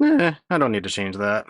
I don't need to change that.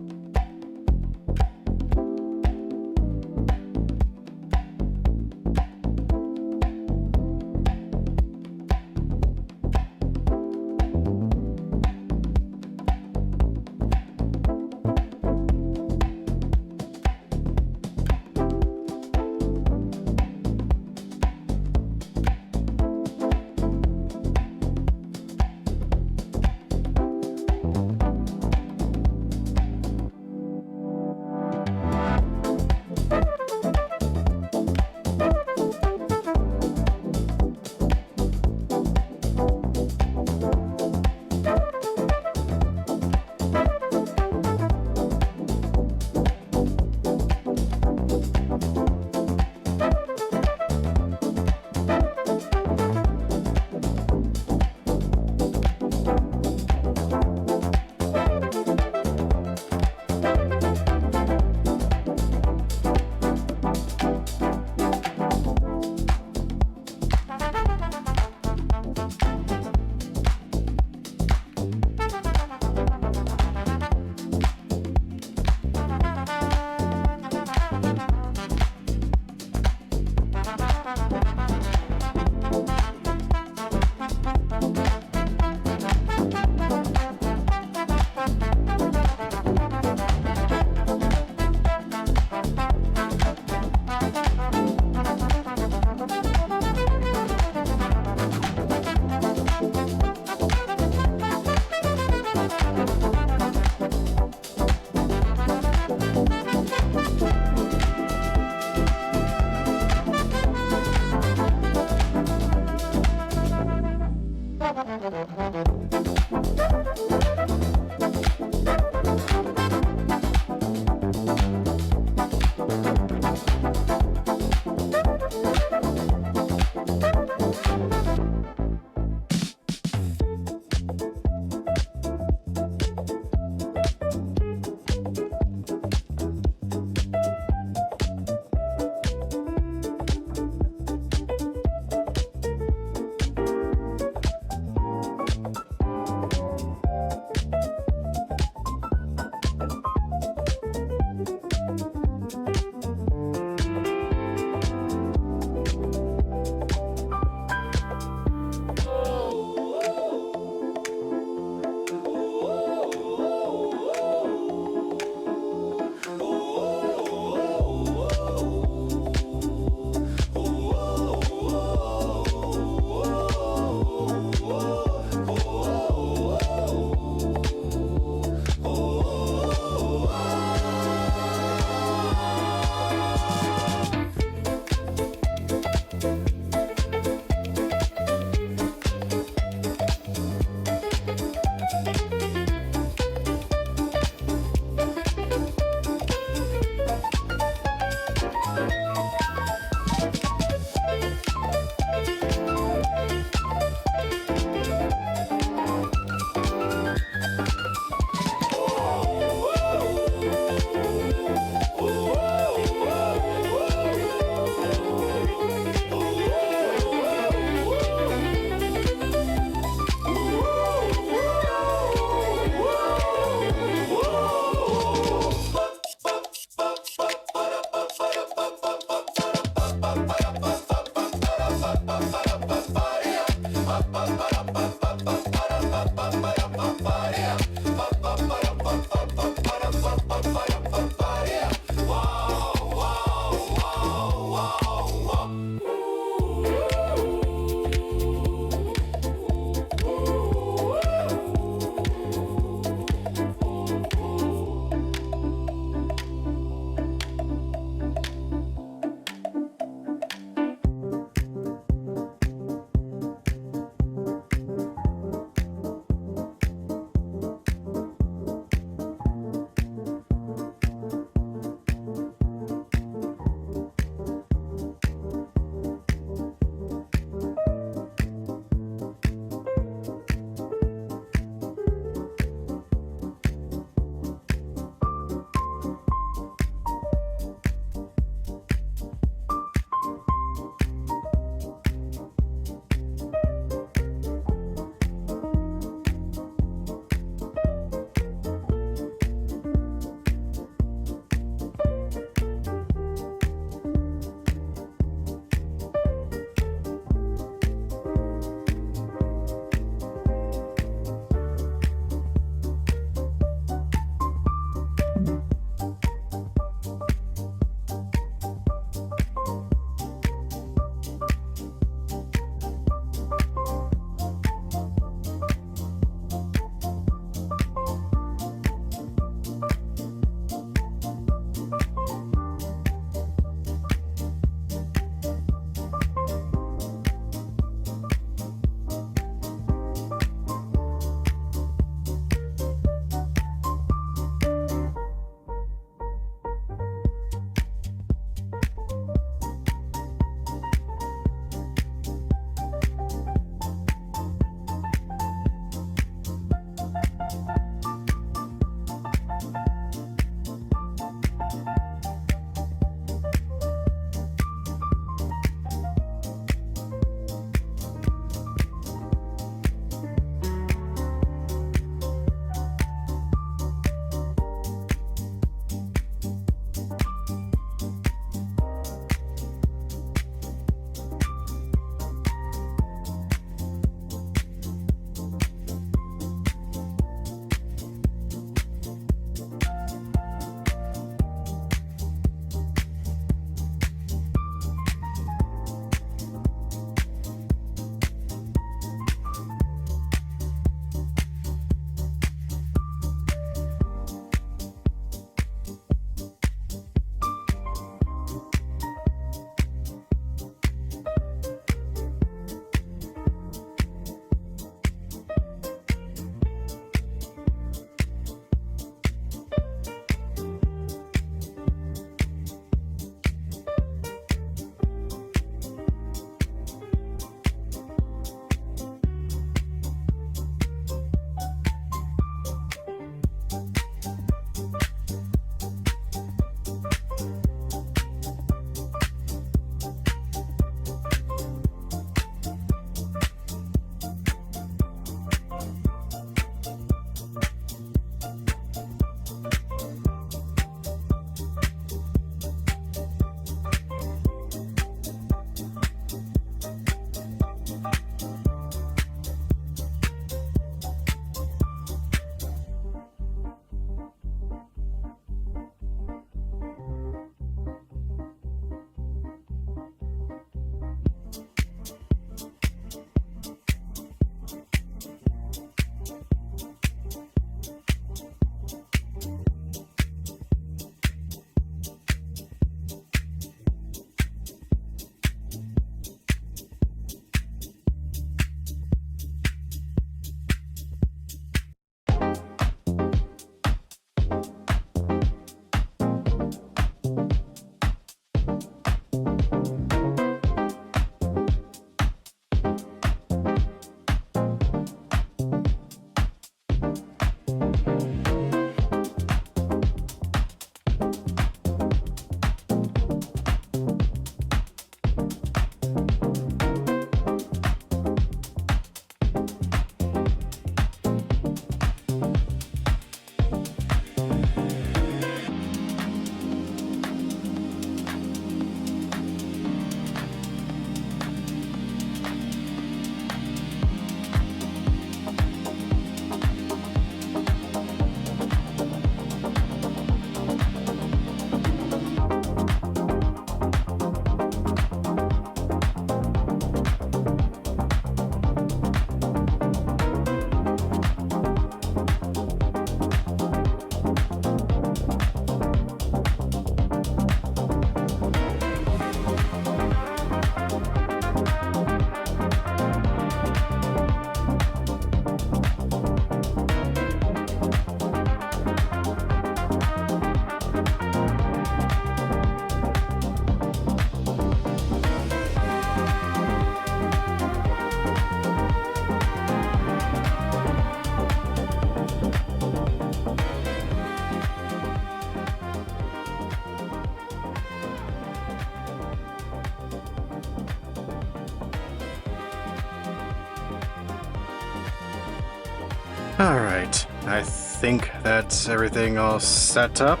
Alright, I think that's everything all set up.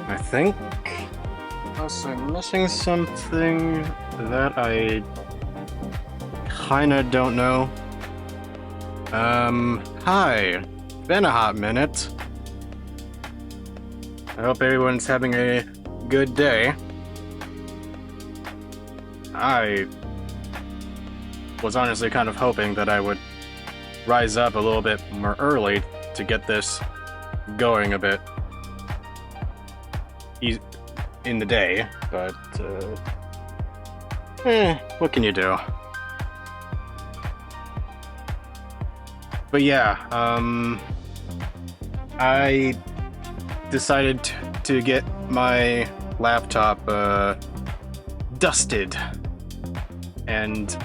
I think. Unless I'm missing something that I kinda don't know. Hi. Been a hot minute. I hope everyone's having a good day. I was honestly kind of hoping that I would rise up a little bit more early to get this going a bit in the day, but what can you do? But yeah, I decided to get my laptop dusted and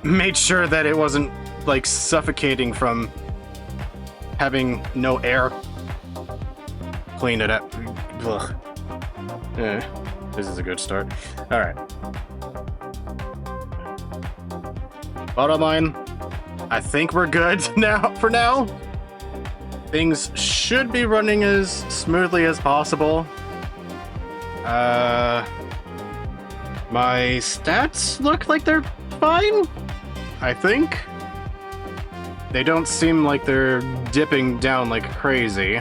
made sure that it wasn't like suffocating from having no air. Clean it up. Ugh. This is a good start. Alright. Bottom line, I think we're good now. For now, things should be running as smoothly as possible. My stats look like they're fine, I think. They don't seem like they're dipping down like crazy.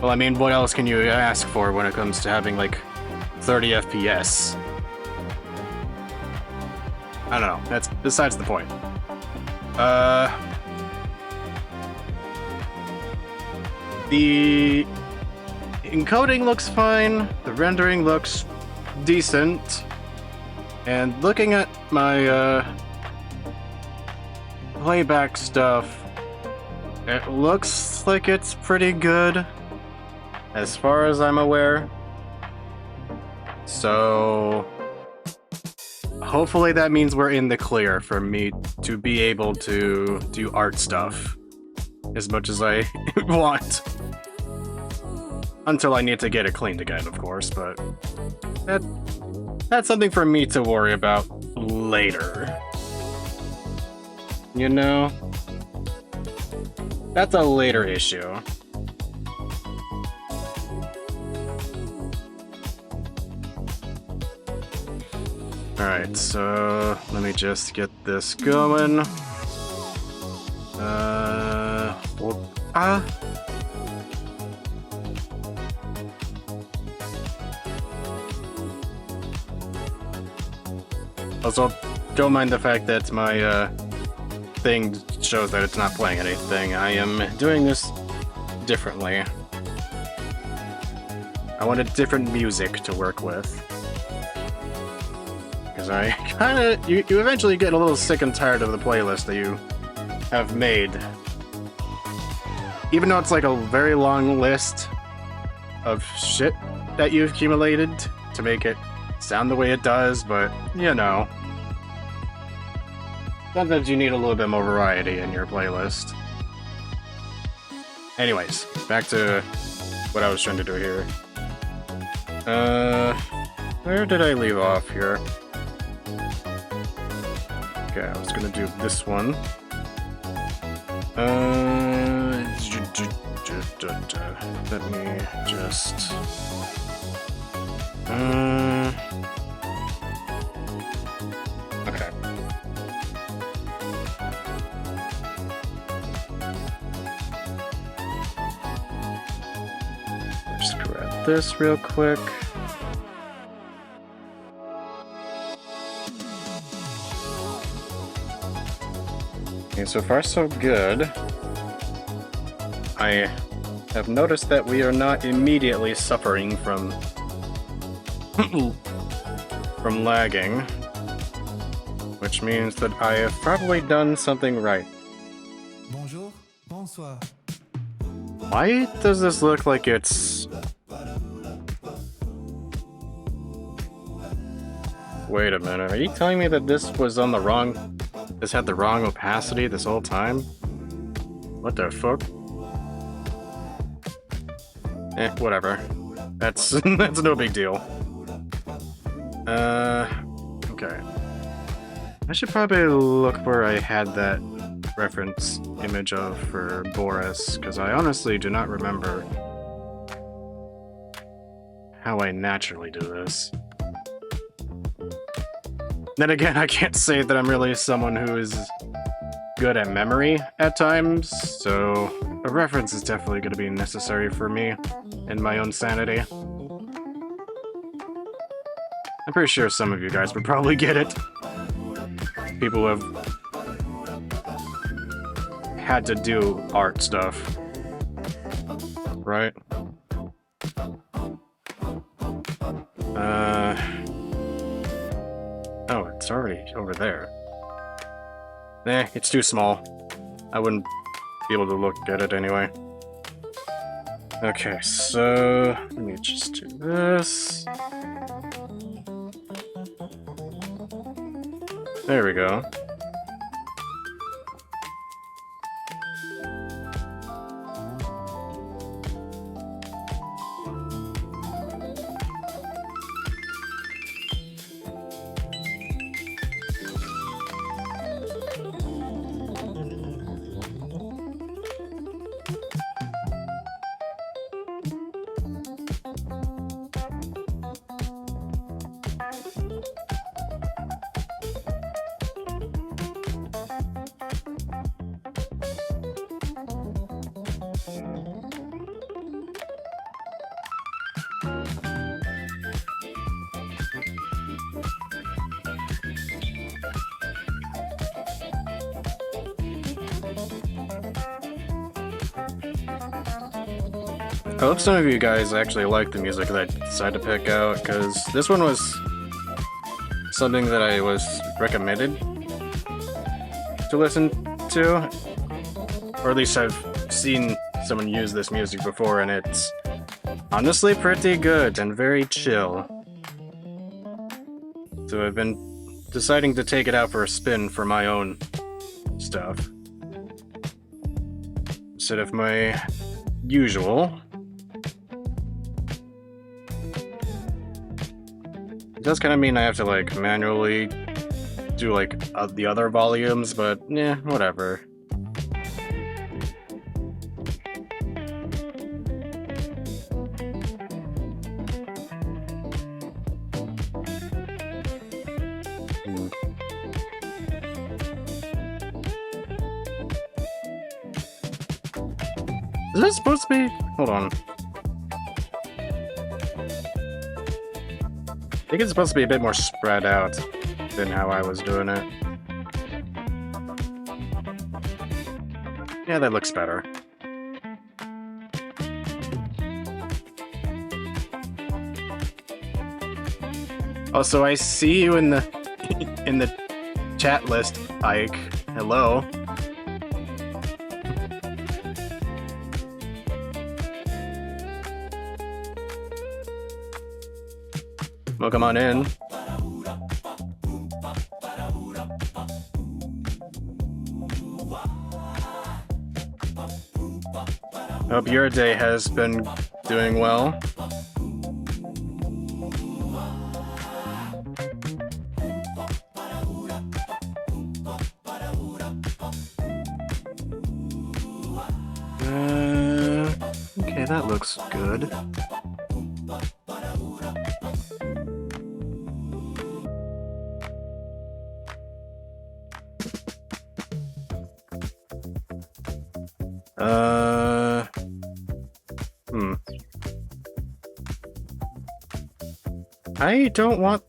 Well, I mean, what else can you ask for when it comes to having like 30 FPS? I don't know, that's besides the point. The encoding looks fine, the rendering looks decent, and looking at my playback stuff, it looks like it's pretty good, as far as I'm aware. So hopefully that means we're in the clear for me to be able to do art stuff as much as I want. Until I need to get it cleaned again, of course, but that's something for me to worry about later. You know? That's a later issue. Alright, so let me just get this going. Also, don't mind the fact that my thing shows that it's not playing anything. I am doing this differently. I wanted different music to work with. Because I kinda... You eventually get a little sick and tired of the playlist that you have made. Even though it's like a very long list of shit that you've accumulated to make it sound the way it does, but, you know. Sometimes you need a little bit more variety in your playlist. Anyways, back to what I was trying to do here. Where did I leave off here? Okay, I was gonna do this one. Let me just... Okay. Just grab this real quick. Okay, so far so good. I have noticed that we are not immediately suffering from lagging, which means that I have probably done something right. Bonjour, bonsoir. Why does this look like it's... Wait a minute, are you telling me that this was on the wrong... This had the wrong opacity this whole time? What the fuck? Whatever. That's that's no big deal. Okay. I should probably look where I had that reference image of for Boris, because I honestly do not remember how I naturally do this. Then again, I can't say that I'm really someone who is good at memory at times, so a reference is definitely going to be necessary for me and my own sanity. I'm pretty sure some of you guys would probably get it. People who have had to do art stuff. Right? Oh, it's already over there. Eh, it's too small. I wouldn't be able to look at it anyway. Okay, so let me just do this. There we go. I hope some of you guys actually like the music that I decided to pick out, because this one was something that I was recommended to listen to, or at least I've seen someone use this music before, and it's honestly pretty good and very chill. So I've been deciding to take it out for a spin for my own stuff, instead of my usual. It does kind of mean I have to, like, manually do, like, the other volumes, but, yeah, whatever. Is this supposed to be? Hold on. I think it's supposed to be a bit more spread out than how I was doing it. Yeah, that looks better. Also, I see you in the chat list, Ike. Hello. Welcome on in. Hope your day has been doing well. Okay, that looks good. I don't want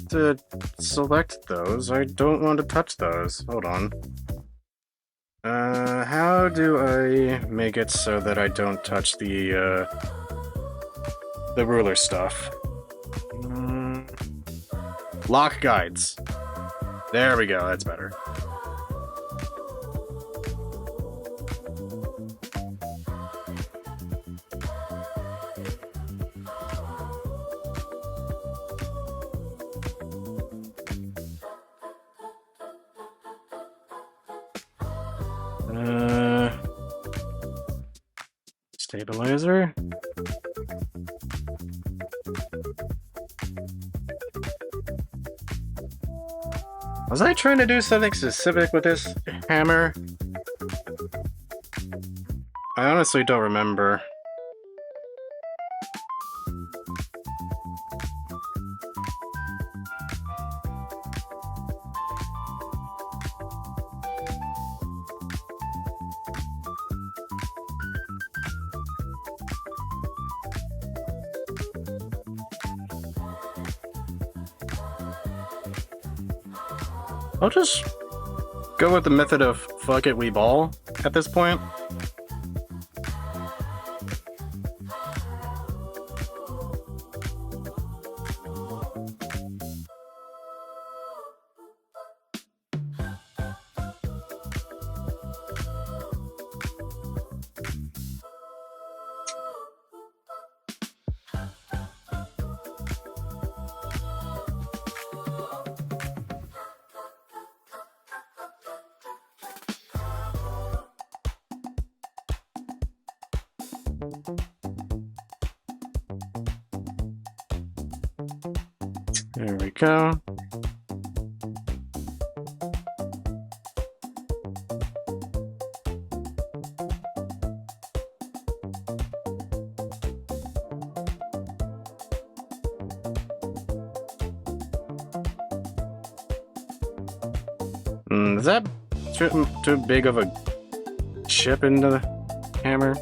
to select those. I don't want to touch those. Hold on. How do I make it so that I don't touch the ruler stuff? Lock guides. There we go, that's better. Stabilizer. Was I trying to do something specific with this hammer? I honestly don't remember. I'll just go with the method of fuck it, we ball at this point. There we go. Is that too big of a chip into the hammer?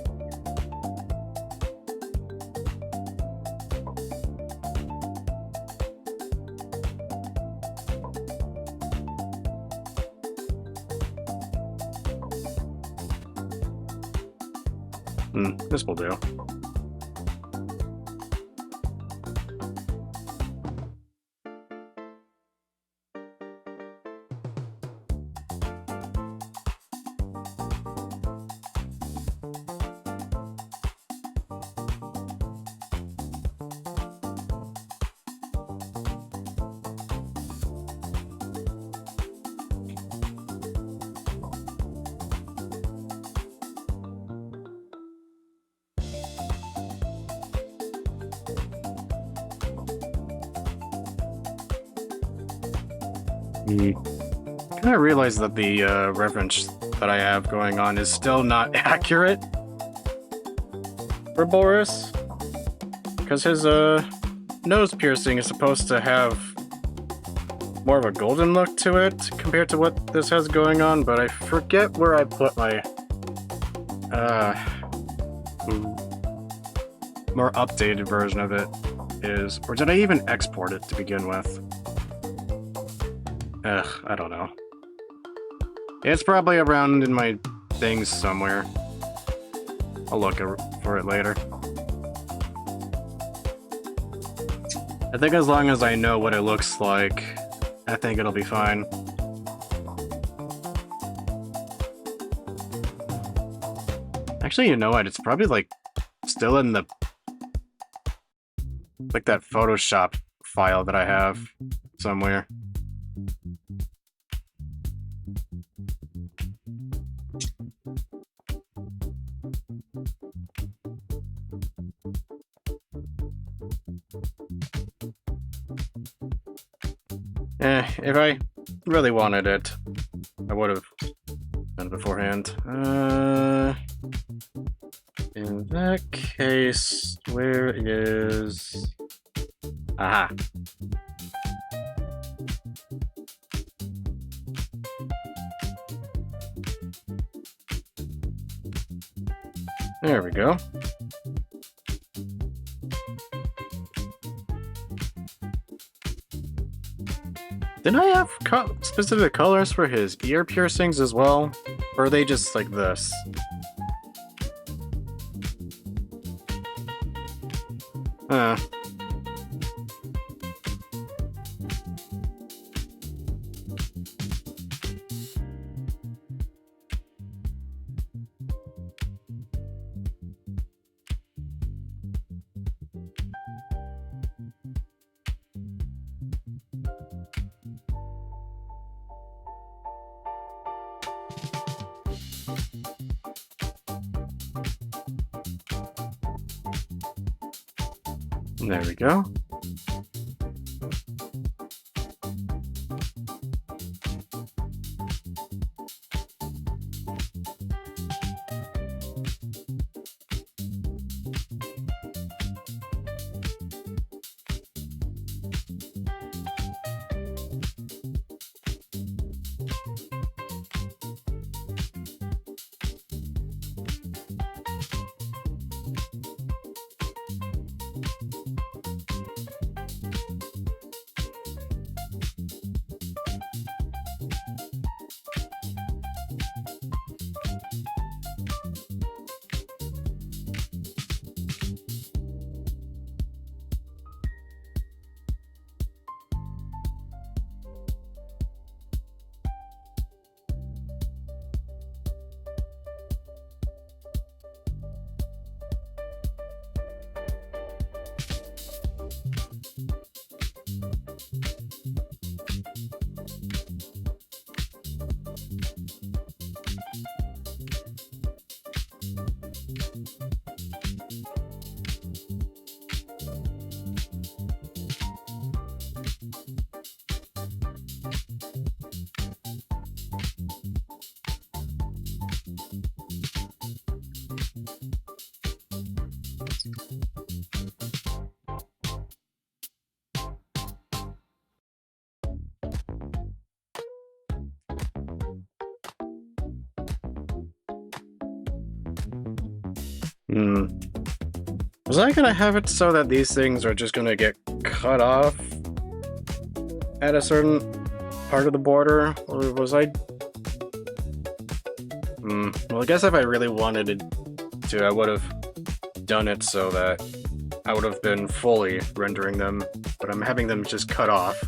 This will do. I realize that the reference that I have going on is still not accurate for Boris, because his nose piercing is supposed to have more of a golden look to it compared to what this has going on, but I forget where I put my more updated version of it is, or did I even export it to begin with? I don't know. It's probably around in my things somewhere. I'll look for it later. I think as long as I know what it looks like, I think it'll be fine. Actually, you know what? It's probably like still in the like that Photoshop file that I have somewhere. If I really wanted it, I would have done it beforehand. In that case, where is... Aha. There we go. Didn't I have specific colors for his ear piercings as well? Or are they just like this? There we go. Hmm. Was I gonna have it so that these things are just gonna get cut off at a certain part of the border? Or was I... Well, I guess if I really wanted to, I would have done it so that I would have been fully rendering them, but I'm having them just cut off.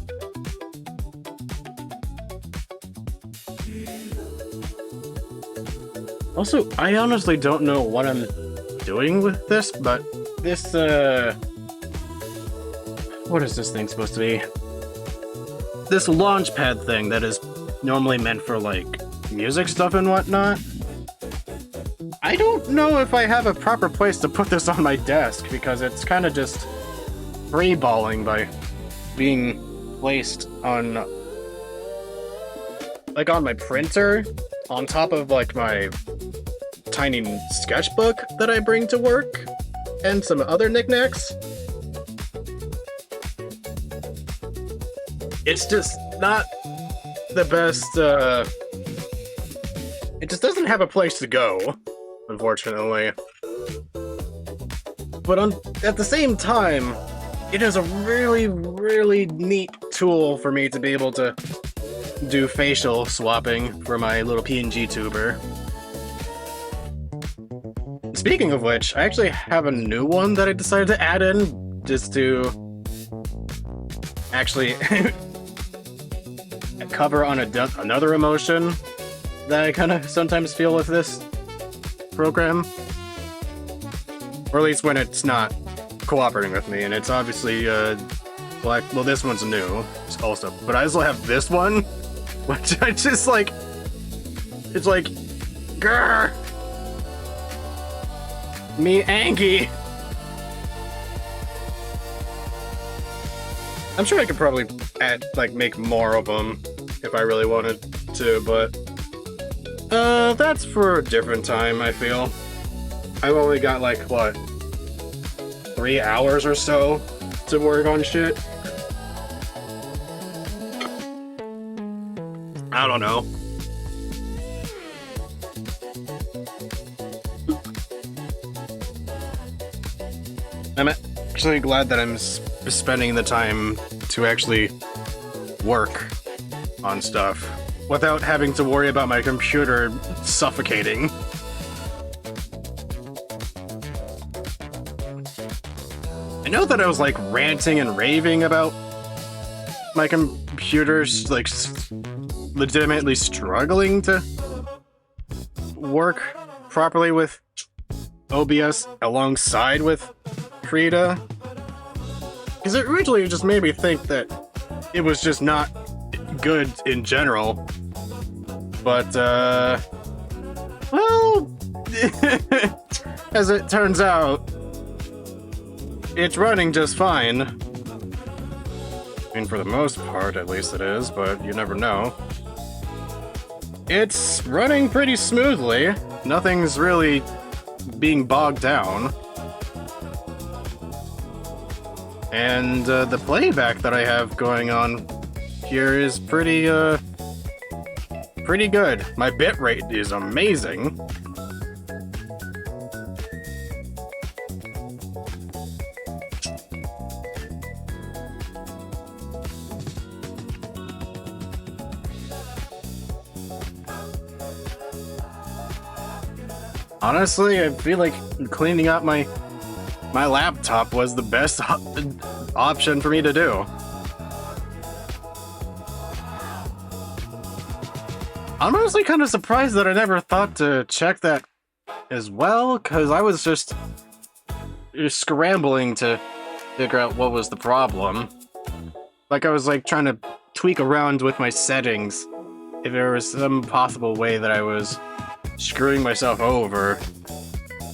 Also, I honestly don't know what I'm doing with this, but this, what is this thing supposed to be? This launch pad thing that is normally meant for, like, music stuff and whatnot. I don't know if I have a proper place to put this on my desk, because it's kind of just free-balling by being placed on, like, on my printer, on top of, like, my tiny sketchbook that I bring to work, and some other knickknacks. It's just not the best, it just doesn't have a place to go, unfortunately. But at the same time, it is a really, really neat tool for me to be able to do facial swapping for my little PNG tuber. Speaking of which, I actually have a new one that I decided to add in just to actually cover on another emotion that I kind of sometimes feel with this program. Or at least when it's not cooperating with me, and it's obviously, well, this one's new also, but I also have this one, which I just like, it's like, grrr! Me Angie. I'm sure I could probably make more of them if I really wanted to, but that's for a different time, I feel. I've only got, like, what, 3 hours or so to work on shit? I don't know. I'm actually glad that I'm spending the time to actually work on stuff without having to worry about my computer suffocating. I know that I was, like, ranting and raving about my computer's, like, legitimately struggling to work properly with OBS alongside with Frida. Because it originally just made me think that it was just not good in general. But, well, as it turns out, it's running just fine. I mean, for the most part, at least it is, but you never know. It's running pretty smoothly. Nothing's really being bogged down. And the playback that I have going on here is pretty good. My bitrate is amazing. Honestly, I feel like cleaning up my laptop was the best option for me to do. I'm honestly kind of surprised that I never thought to check that as well, because I was just scrambling to figure out what was the problem. Like, I was like trying to tweak around with my settings if there was some possible way that I was screwing myself over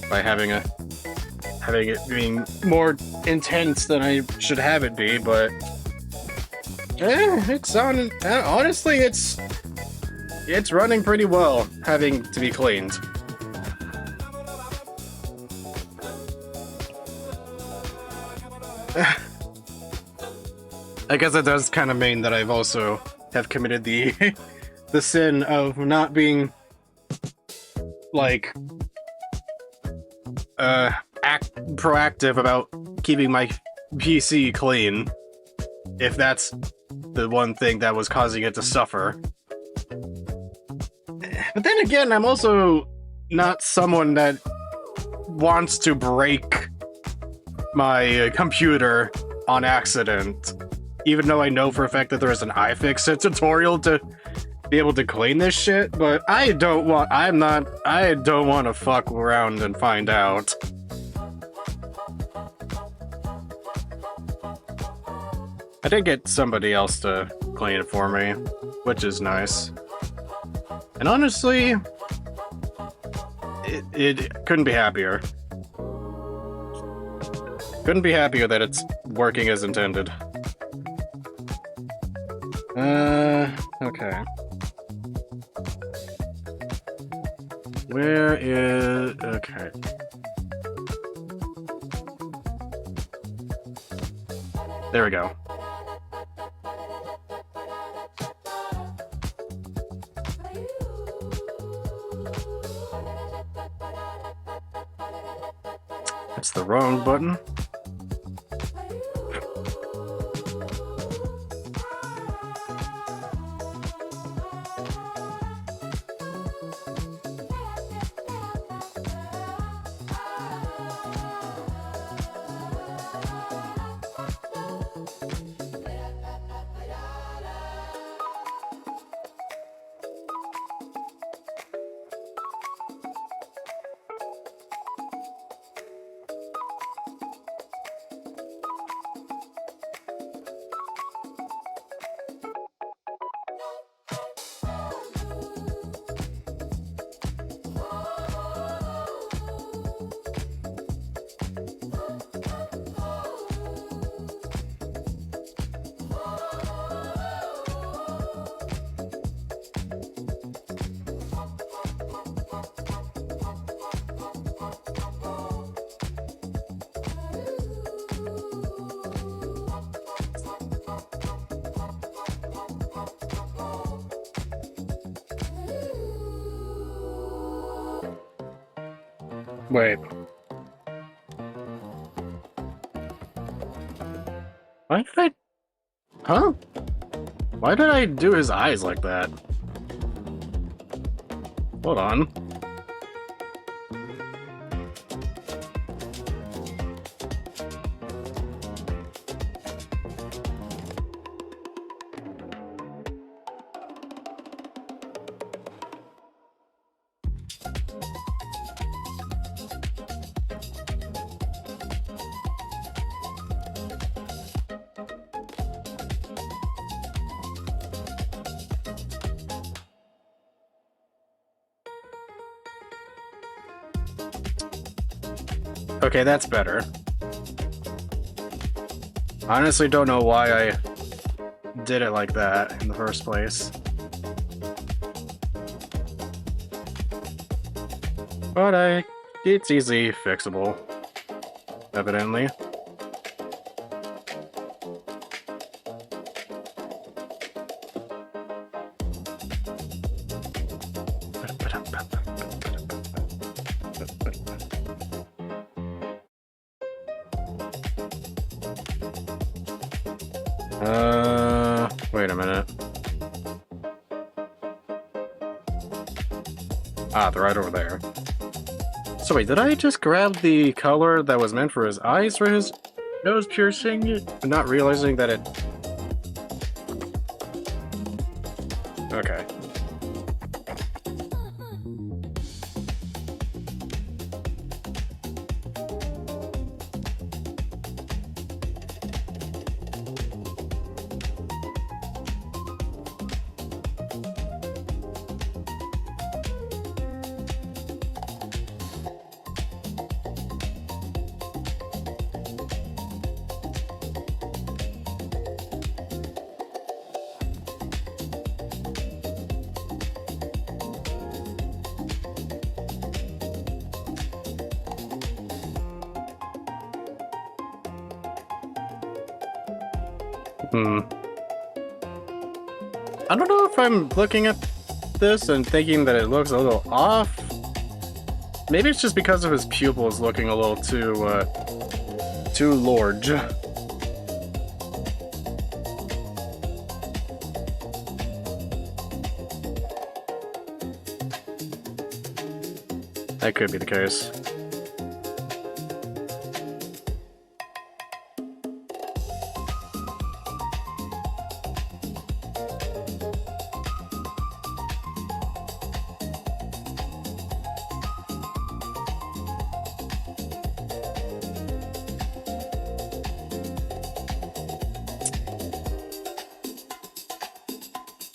by having it being more intense than I should have it be, but it's on. Honestly, it's running pretty well, having to be cleaned. I guess it does kind of mean that I've also have committed the the sin of not being like act proactive about keeping my PC clean, if that's the one thing that was causing it to suffer. But then again, I'm also not someone that wants to break my computer on accident, even though I know for a fact that there is an iFixit tutorial to be able to clean this shit, but I don't want to fuck around and find out. I did get somebody else to clean it for me, which is nice. And honestly, it couldn't be happier. Couldn't be happier that it's working as intended. Okay. Where is... okay. There we go. That's the wrong button. Wait. Why did I... huh? Why did I do his eyes like that? Hold on. Okay, that's better. Honestly, don't know why I did it like that in the first place. But it's easily fixable, evidently. Wait a minute. Ah, they're right over there. So wait, did I just grab the color that was meant for his eyes for his nose piercing? Not realizing that it... okay. I don't know if I'm looking at this and thinking that it looks a little off, Maybe it's just because of his pupils looking a little too large. That could be the case.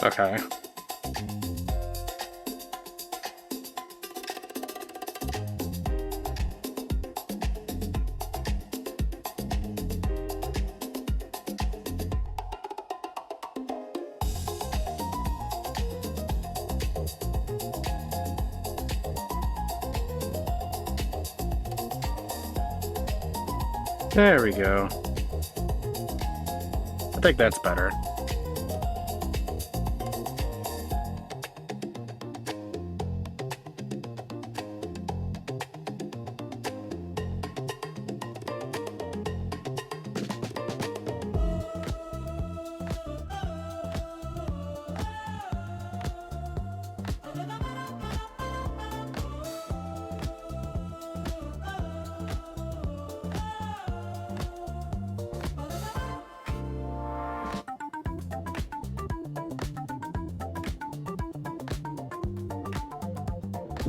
Okay. There we go. I think that's better.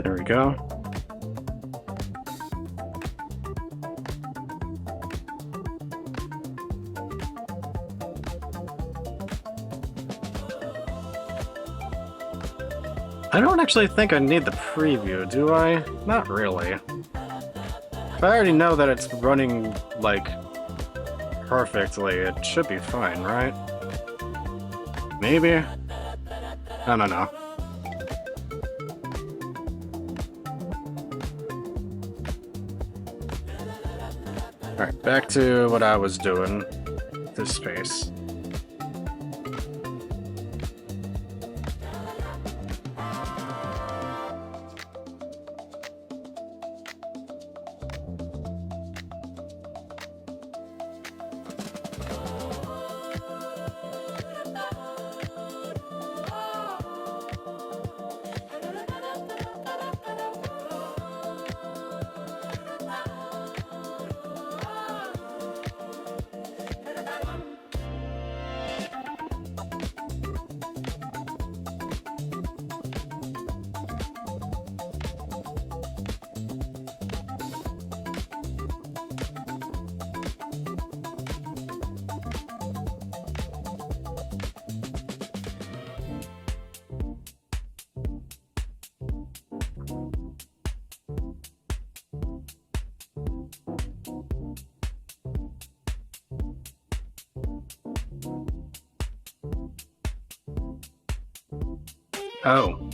There we go. I don't actually think I need the preview, do I? Not really. If I already know that it's running, like, perfectly, it should be fine, right? Maybe? I don't know. Alright, back to what I was doing. This space. Oh.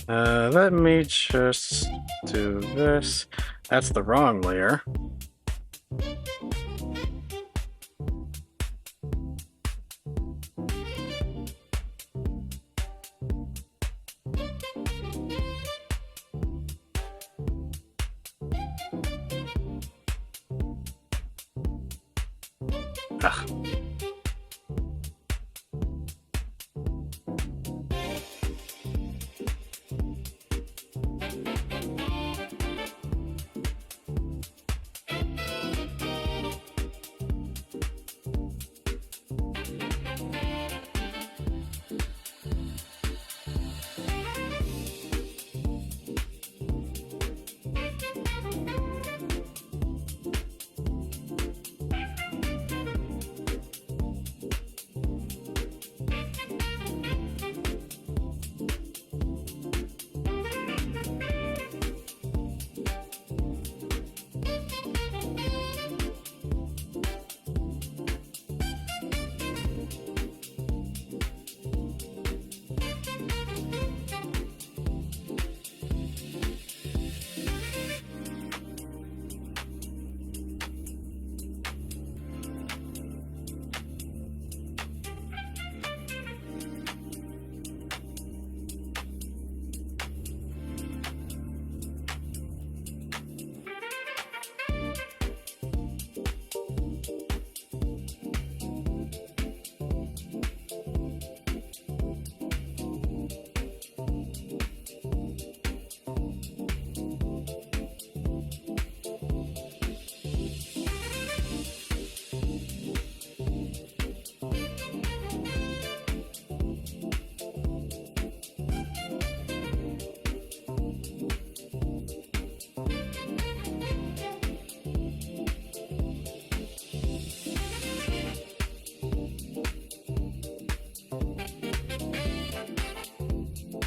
Let me just do this. That's the wrong layer. Ugh.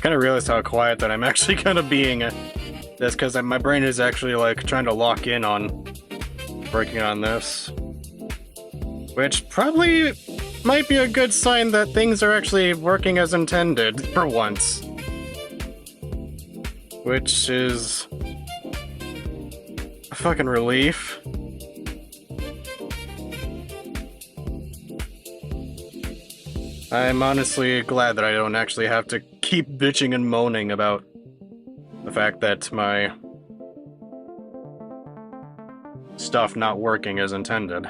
kind of realized how quiet that I'm actually kind of being. That's because my brain is actually like trying to lock in on working on this, which probably might be a good sign that things are actually working as intended for once, which is a fucking relief. I'm honestly glad that I don't actually have to keep bitching and moaning about the fact that my stuff not working as intended.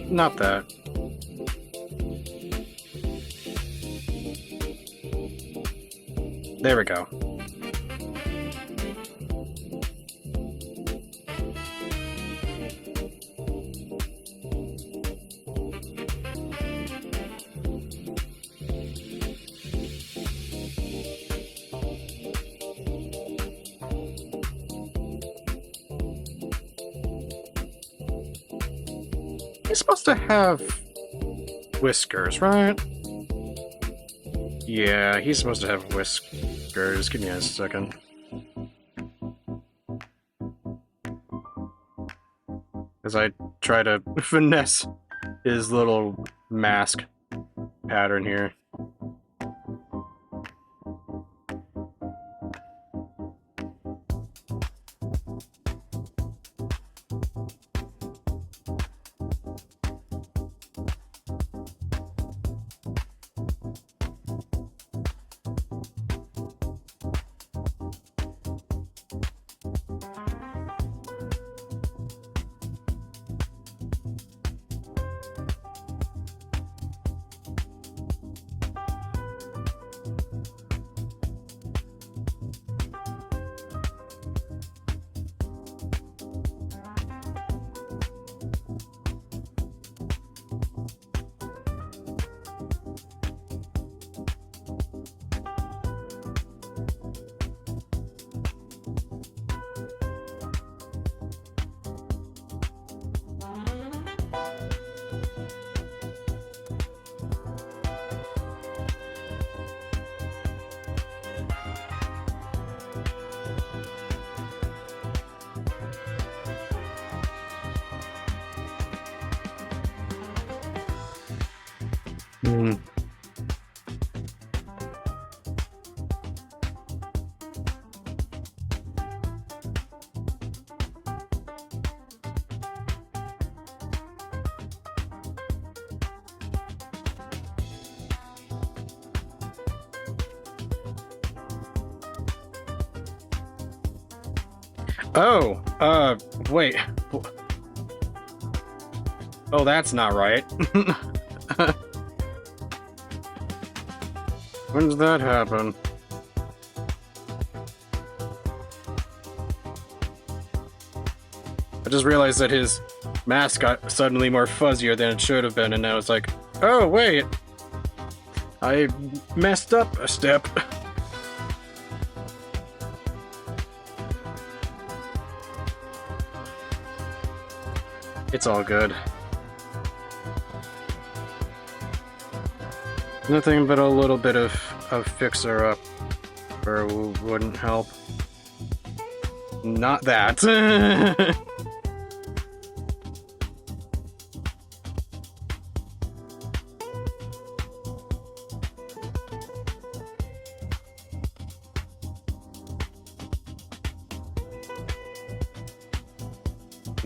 Not that. There we go. He's supposed to have whiskers, right? Yeah, he's supposed to have whiskers. Give me a second. As I try to finesse his little mask pattern here. Oh, wait. Oh, that's not right. When did that happen? I just realized that his mask got suddenly more fuzzier than it should have been, and I was like, oh, wait. I messed up a step. It's all good. Nothing but a little bit of fixer up wouldn't help. Not that.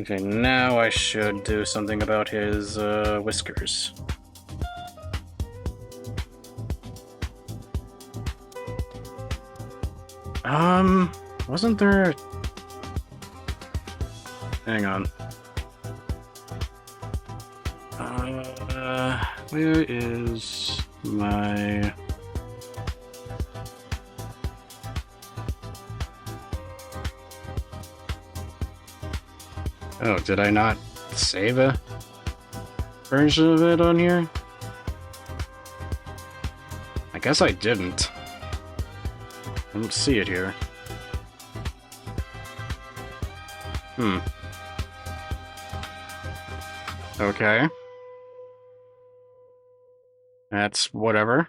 Okay, now I should do something about his whiskers. Wasn't there... Hang on. Where is my... Oh, did I not save a version of it on here? I guess I didn't. I don't see it here. Okay. That's whatever.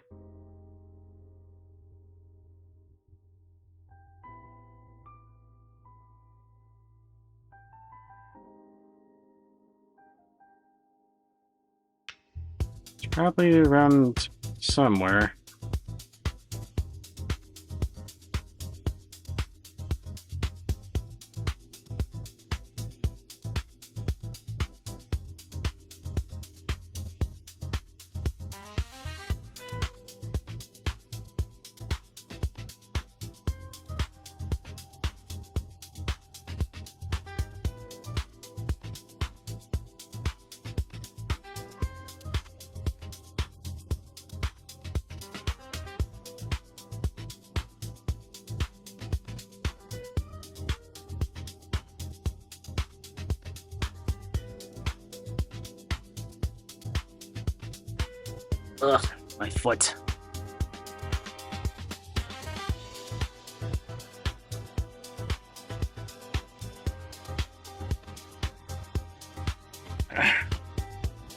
It's probably around somewhere. Ugh, my foot.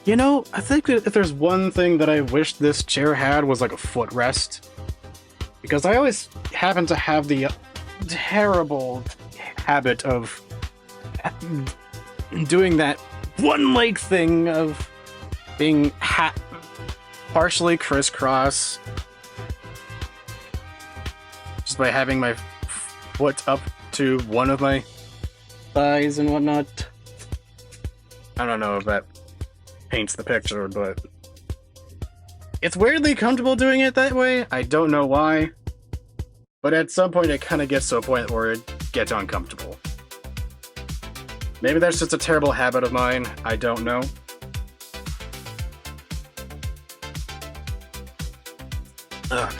You know, I think that if there's one thing that I wish this chair had was like a footrest. Because I always happen to have the terrible habit of doing that one leg thing of being partially crisscross just by having my foot up to one of my thighs and whatnot. I don't know if that paints the picture, but it's weirdly comfortable doing it that way. I don't know why, but at some point it kind of gets to a point where it gets uncomfortable. Maybe that's just a terrible habit of mine. I don't know. Ugh.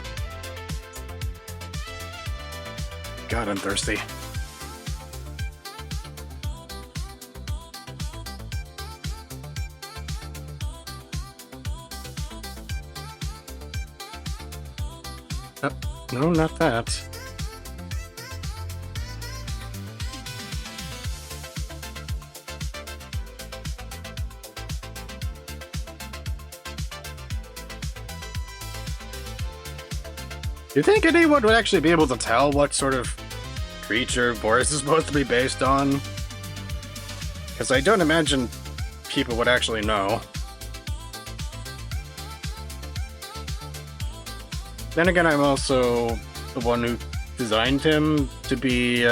God, I'm thirsty. No, not that. Do you think anyone would actually be able to tell what sort of creature Boris is supposed to be based on? Because I don't imagine people would actually know. Then again, I'm also the one who designed him to be,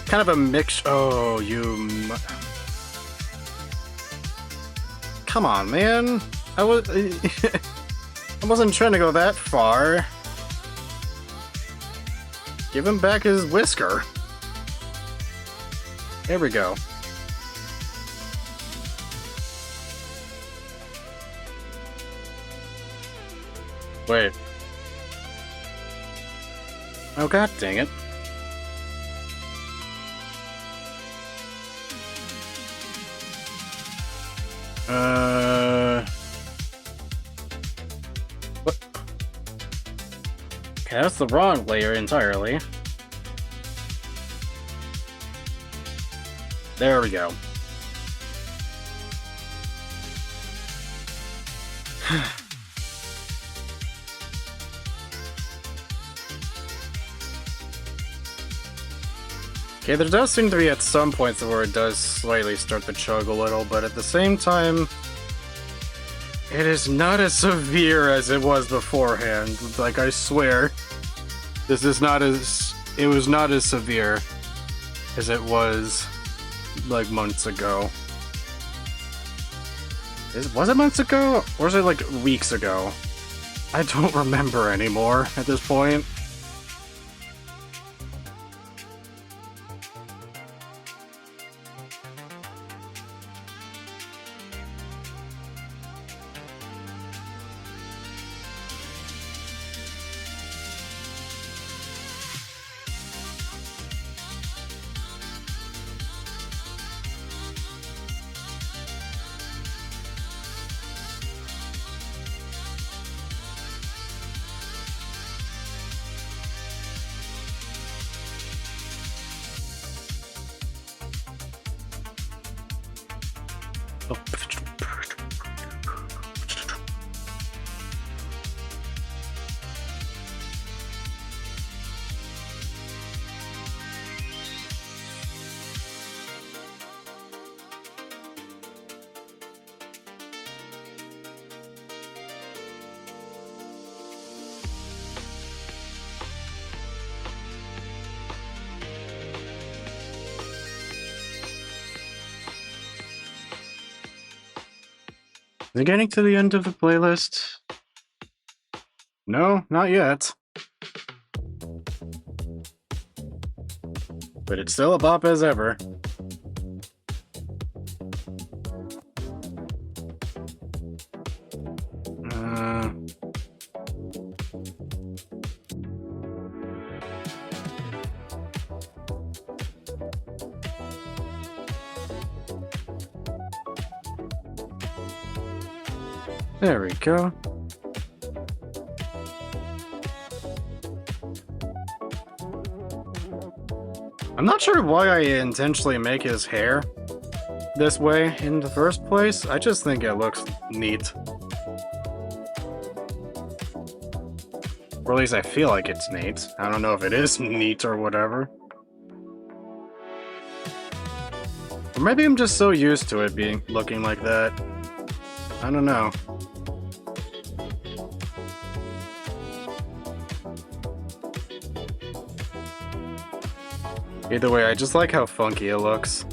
kind of a mix. Oh, come on, man. I wasn't trying to go that far. Give him back his whisker. There we go. Wait. Oh, god dang it. What? Okay, that's the wrong layer entirely. There we go. Okay, there does seem to be at some points where it does slightly start to chug a little, but at the same time, it is not as severe as it was beforehand. Like, I swear, this is not as... It was not as severe as it was like months ago. Was it months ago? Or is it like weeks ago? I don't remember anymore at this point. Is it getting to the end of the playlist? No, not yet. But it's still a bop as ever. There we go. I'm not sure why I intentionally make his hair this way in the first place. I just think it looks neat. Or at least I feel like it's neat. I don't know if it is neat or whatever. Or maybe I'm just so used to it looking like that. I don't know. Either way, I just like how funky it looks.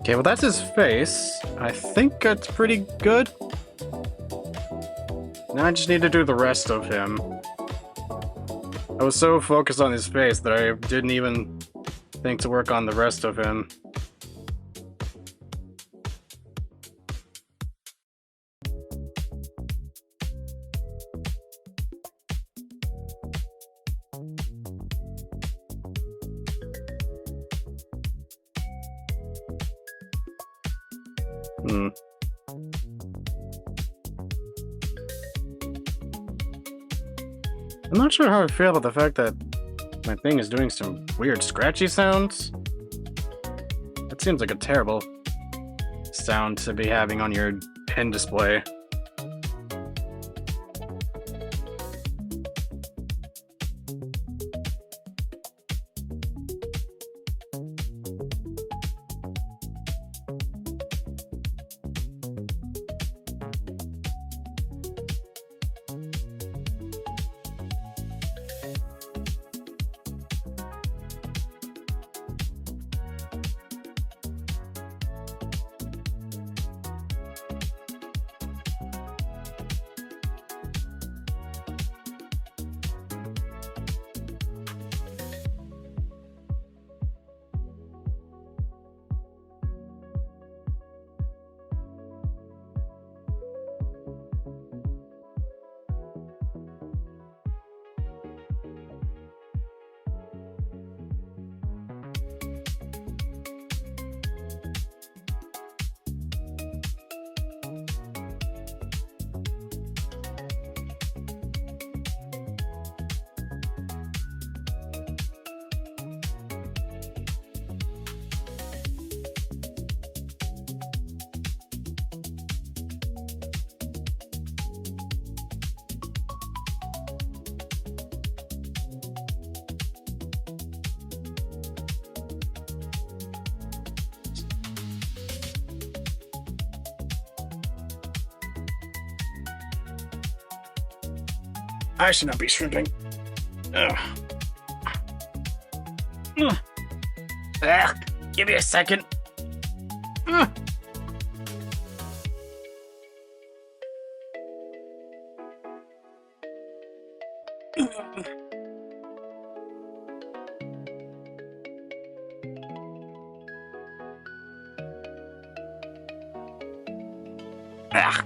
Okay, well that's his face. I think that's pretty good. Now I just need to do the rest of him. I was so focused on his face that I didn't even think to work on the rest of him. I'm not sure how I feel about the fact that my thing is doing some weird scratchy sounds. That seems like a terrible sound to be having on your pen display. I should not be shrimping. Ugh. Give me a second. Ugh. Ah.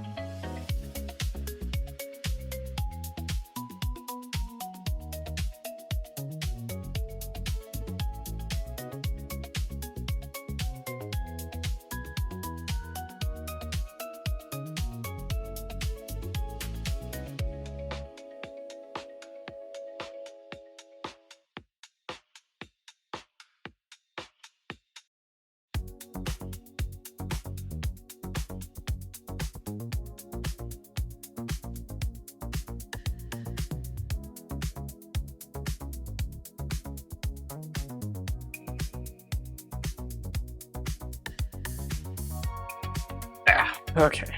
Okay.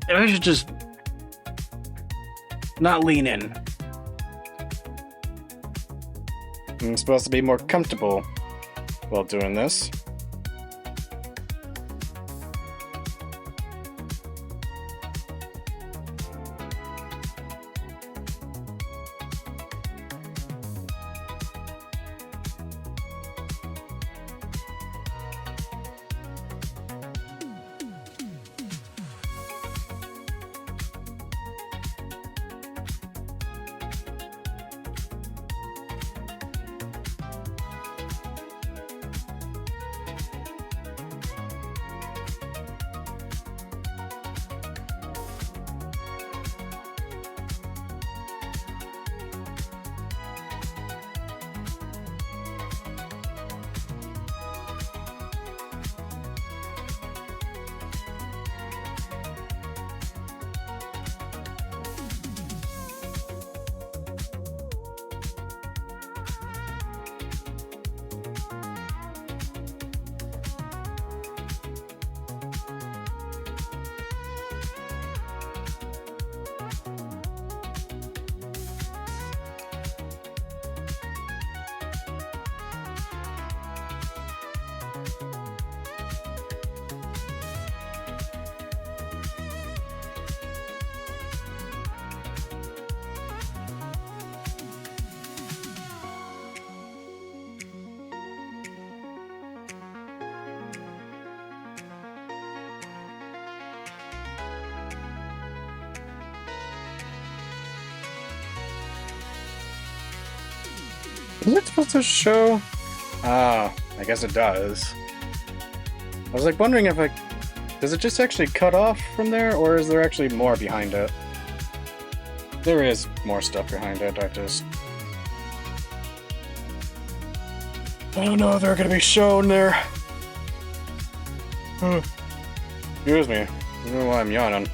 I should just not lean in. I'm supposed to be more comfortable while doing this. Is it supposed to show? Ah, I guess it does. I was like wondering if does it just actually cut off from there, or is there actually more behind it? There is more stuff behind it, I don't know if they're gonna be shown there. Excuse me. I don't know why I'm yawning.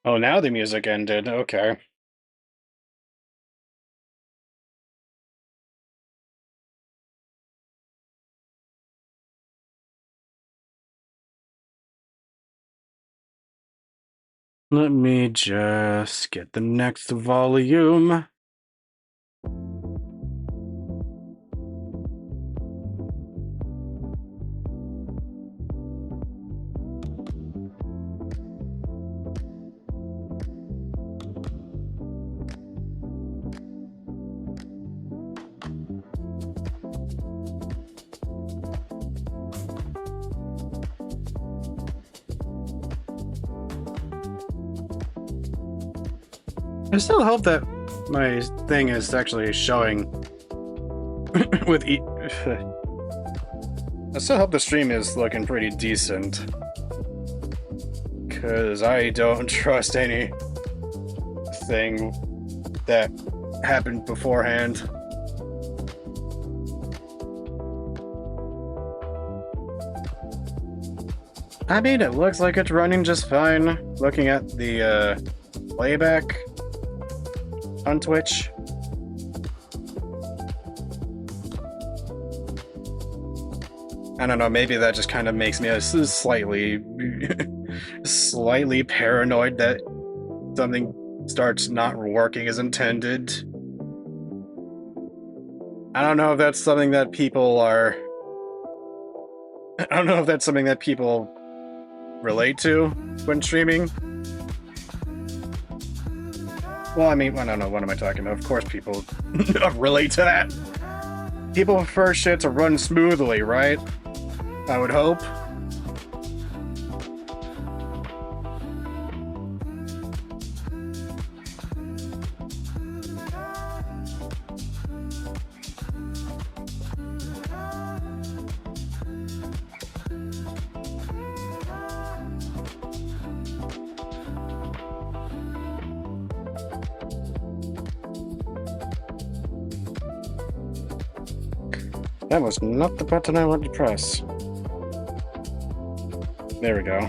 Oh, now the music ended. Okay. Let me just get the next volume. I still hope that my thing is actually showing with I still hope the stream is looking pretty decent. Cause I don't trust anything that happened beforehand. I mean, it looks like it's running just fine, looking at the playback on Twitch. I don't know, maybe that just kind of makes me slightly paranoid that something starts not working as intended. I don't know if that's something that people are... I don't know if that's something that people relate to when streaming. Well, I mean, I don't know, what am I talking about? Of course people relate to that. People prefer shit to run smoothly, right? I would hope. That was not the button I wanted to press. There we go.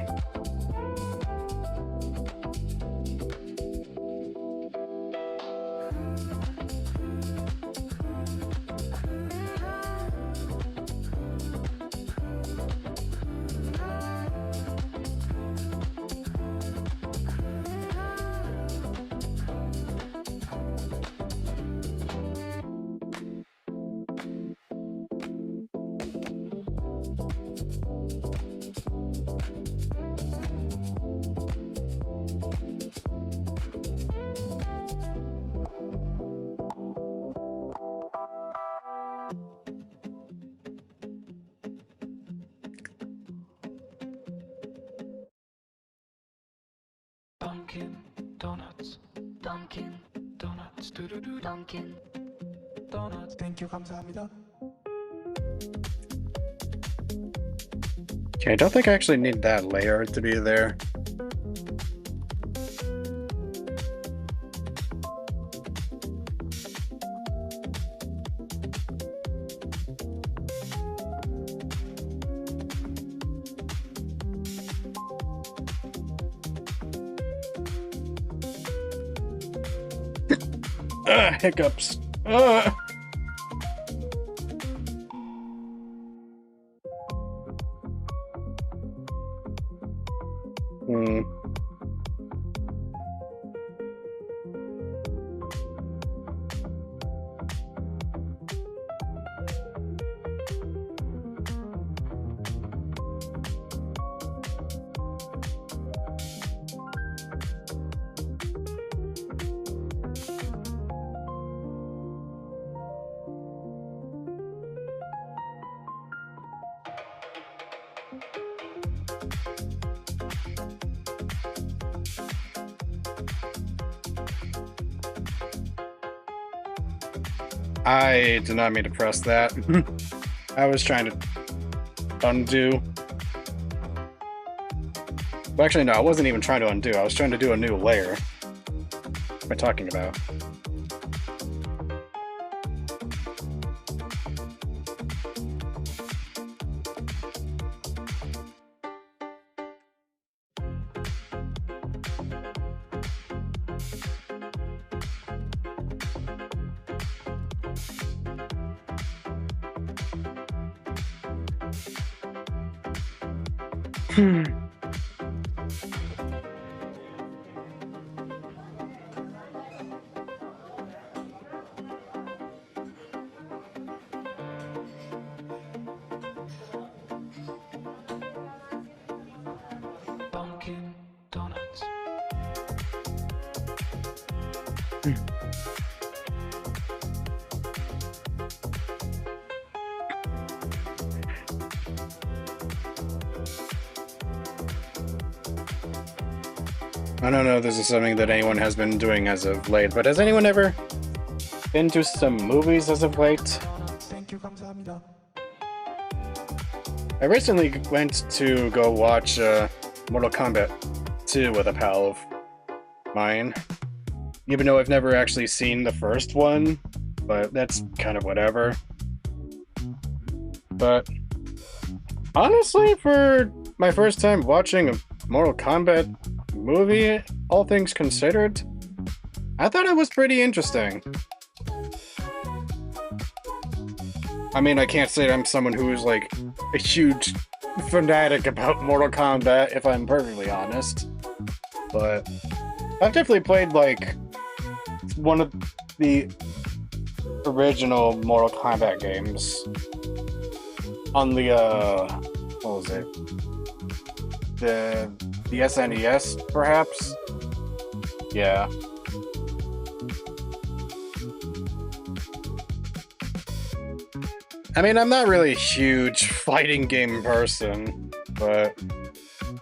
Dunkin' Donuts. Dunkin' Donuts. Dunkin' Donuts. Thank you, 감사합니다. Okay, I don't think I actually need that layer to be there. Hiccups. I did not mean to press that. I was trying to undo. Well, actually, no, I wasn't even trying to undo. I was trying to do a new layer. What am I talking about? Dunkin' Donuts. I don't know if this is something that anyone has been doing as of late, but has anyone ever been to some movies as of late? Thank you, I recently went to go watch Mortal Kombat 2 with a pal of mine. Even though I've never actually seen the first one, but that's kind of whatever. But honestly, for my first time watching a Mortal Kombat movie, all things considered, I thought it was pretty interesting. I mean, I can't say I'm someone who is like a huge fanatic about Mortal Kombat, if I'm perfectly honest. But I've definitely played like one of the original Mortal Kombat games on the what was it? The SNES, perhaps? Yeah. I mean, I'm not really a huge fighting game person, but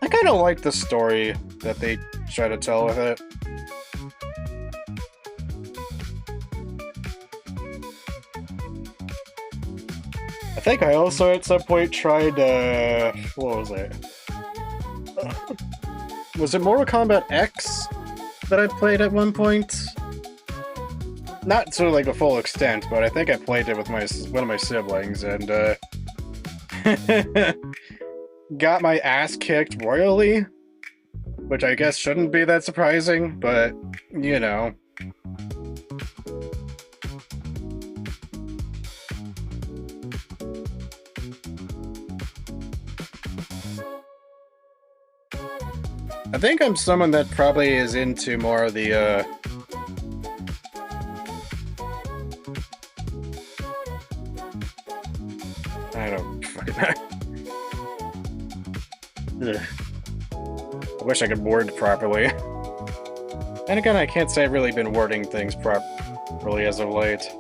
I kind of like the story that they try to tell with it. I think I also at some point tried, what was it? Was it Mortal Kombat X that I played at one point? Not to like a full extent, but I think I played it with one of my siblings, and got my ass kicked royally, which I guess shouldn't be that surprising, but you know. I think I'm someone that probably is into more of the I don't fucking know. I wish I could word properly. And again, I can't say I've really been wording things properly as of late.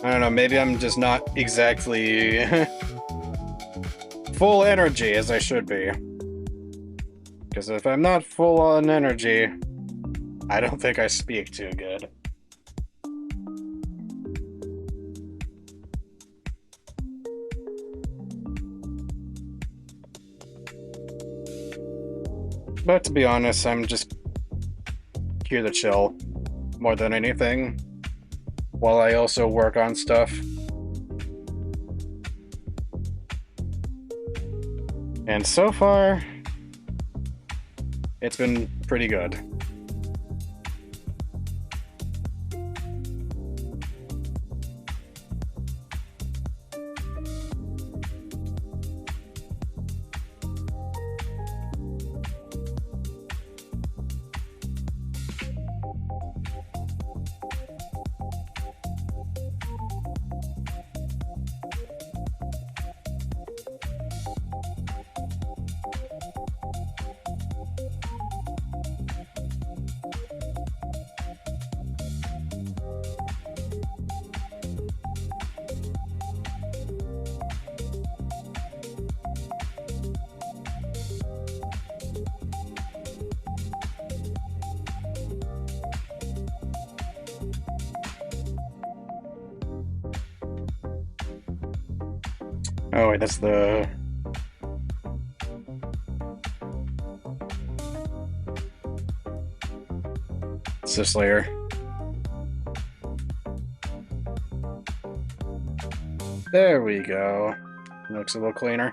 I don't know, maybe I'm just not exactly full energy as I should be. Because if I'm not full on energy, I don't think I speak too good. But to be honest, I'm just here to chill more than anything, while I also work on stuff. And so far, it's been pretty good. Oh wait, that's the... It's this layer. There we go. Looks a little cleaner.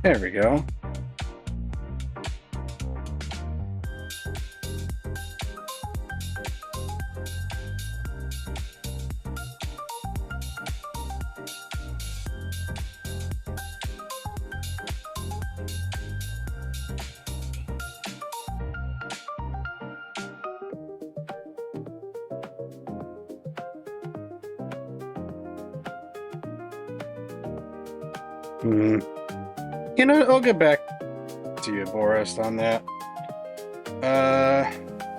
There we go. Hmm. You know, I'll get back to you, Boris, on that.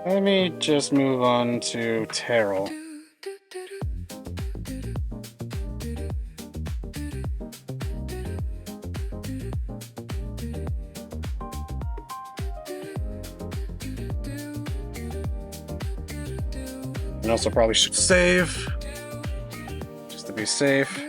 Let me just move on to Terrell. And also probably should save, just to be safe.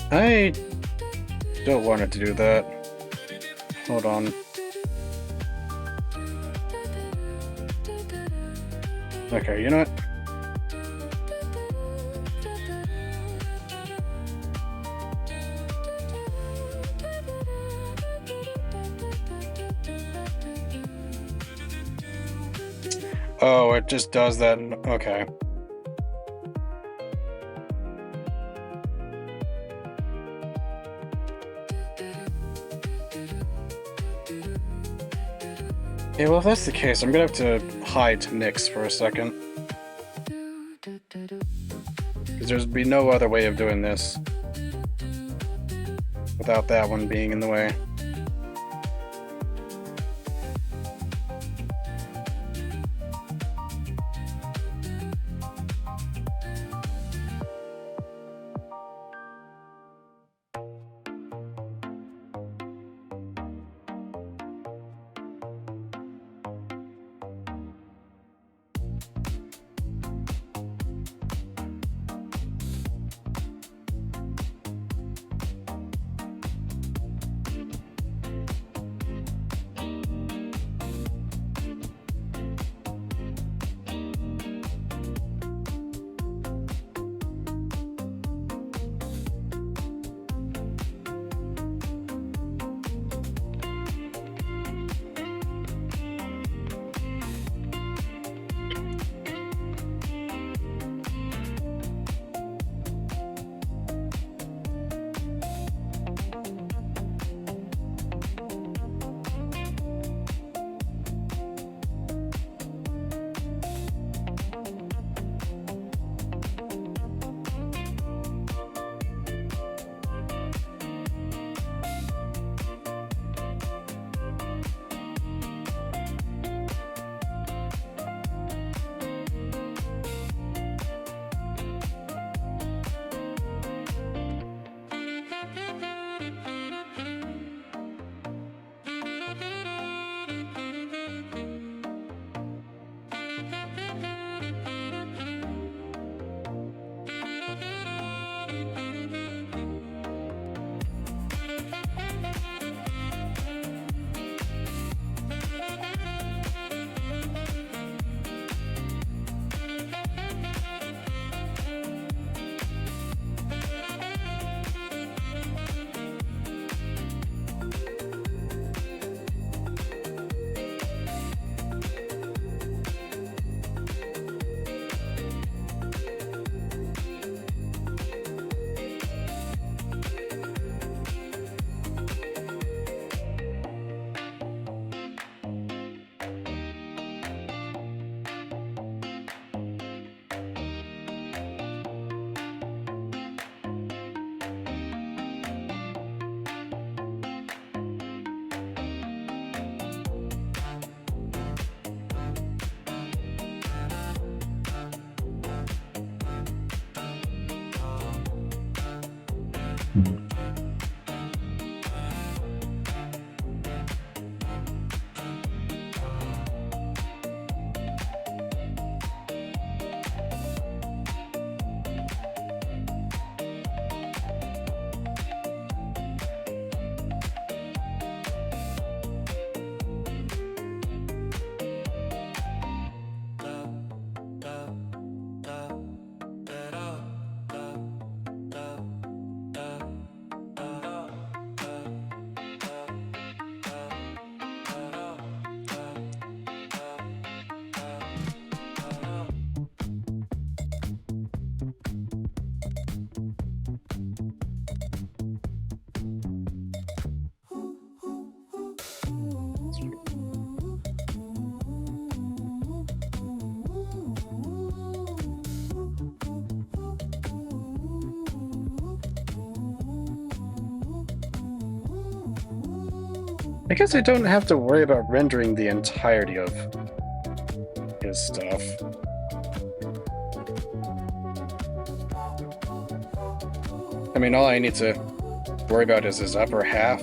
I don't want it to do that. Hold on. Okay, you know what? Oh, it just does that. Okay. Yeah, well, if that's the case, I'm gonna have to hide Nyx for a second. Because there's be no other way of doing this without that one being in the way. I guess I don't have to worry about rendering the entirety of his stuff. I mean, all I need to worry about is his upper half.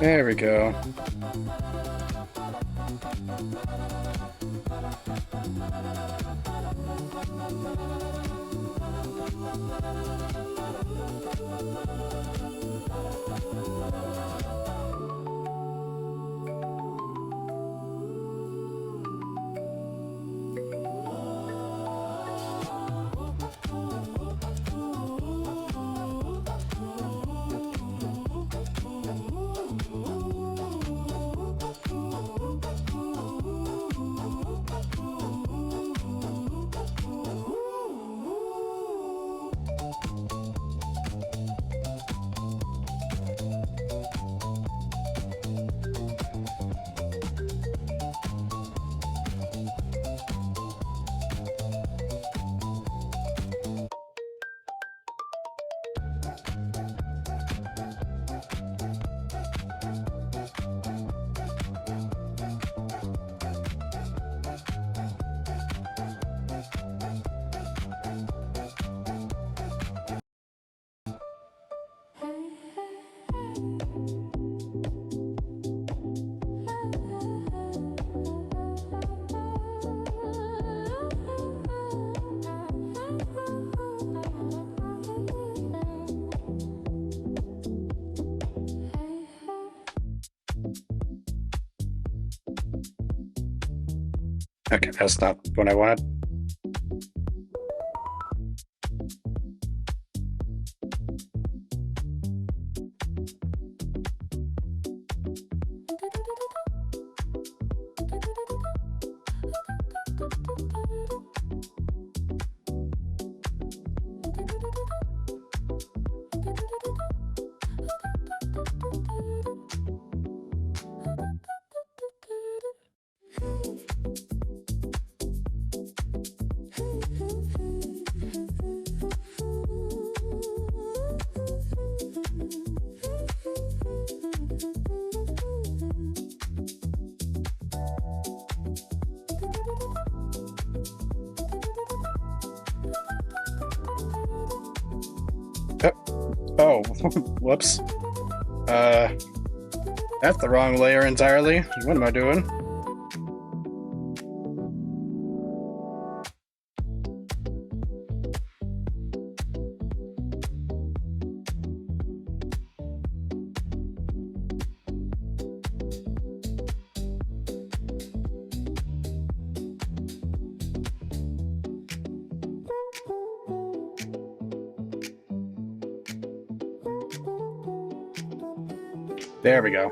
There we go. Okay, that's not what I wanted. Oh, whoops. That's the wrong layer entirely. What am I doing? There we go.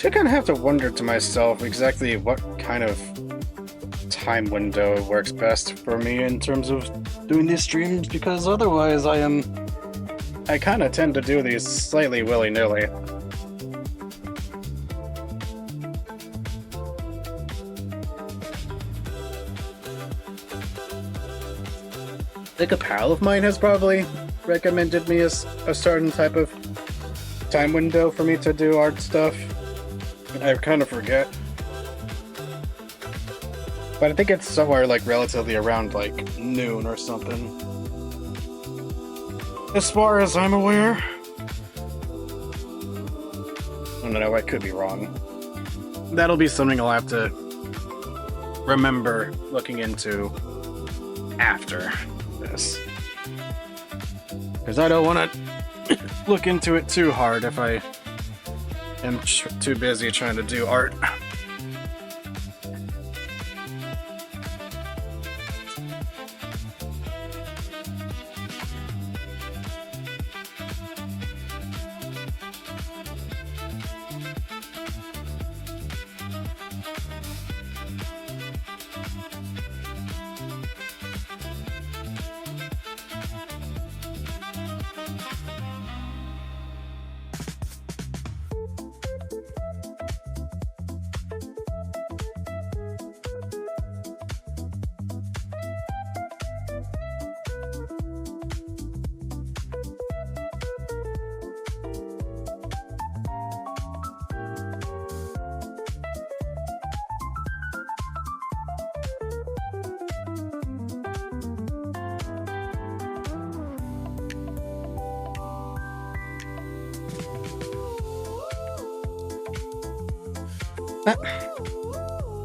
I kind of have to wonder to myself exactly what kind of time window works best for me in terms of doing these streams, because otherwise I kind of tend to do these slightly willy-nilly. I think a pal of mine has probably recommended me as a certain type of time window for me to do art stuff. I kind of forget. But I think it's somewhere like relatively around like noon or something. As far as I'm aware. I don't know, I could be wrong. That'll be something I'll have to remember looking into after this. Because I don't want to look into it too hard if I am too busy trying to do art.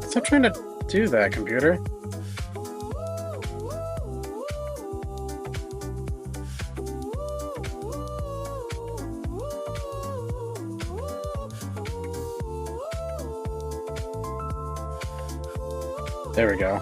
Stop trying to do that, computer. There we go.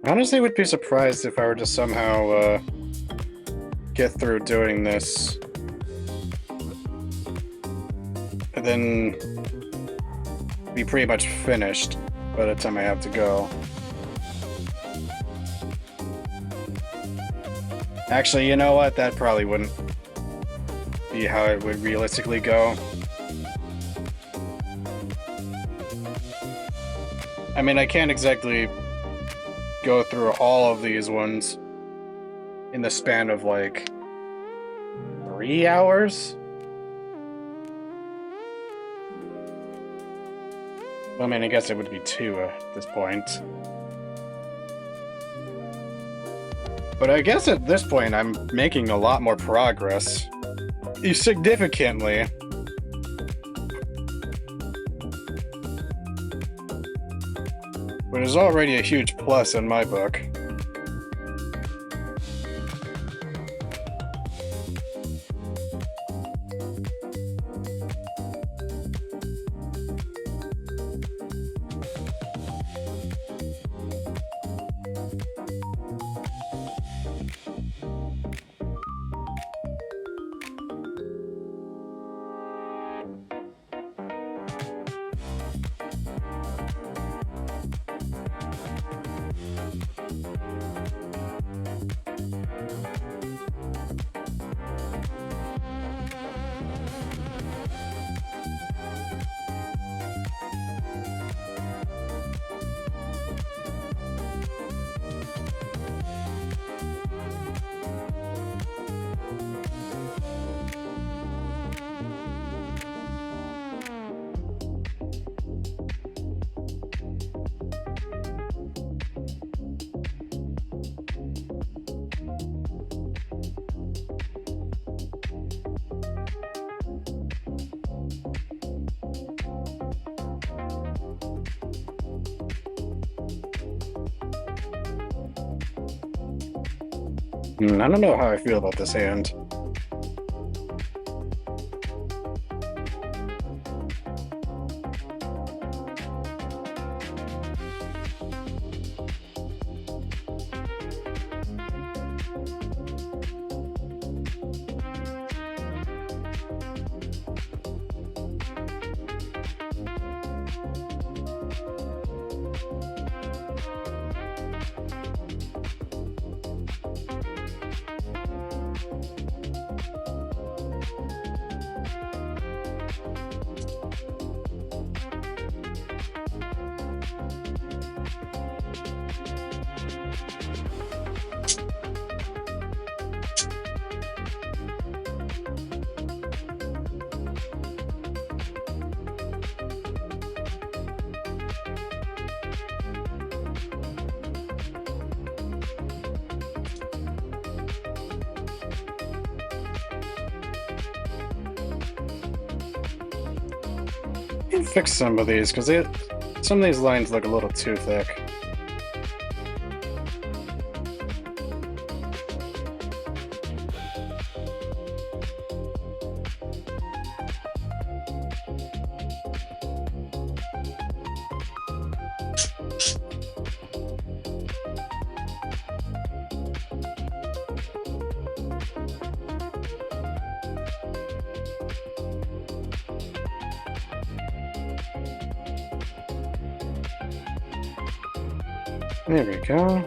Honestly, would be surprised if I were to somehow get through doing this and then be pretty much finished by the time I have to go. Actually, you know what? That probably wouldn't be how it would realistically go. I mean, I can't exactly go through all of these ones in the span of like 3 hours. Well, I mean, I guess it would be 2 at this point. But I guess at this point, I'm making a lot more progress. Significantly. Which is already a huge plus in my book. I don't know how I feel about this hand. Can fix some of these because some of these lines look a little too thick. There we go.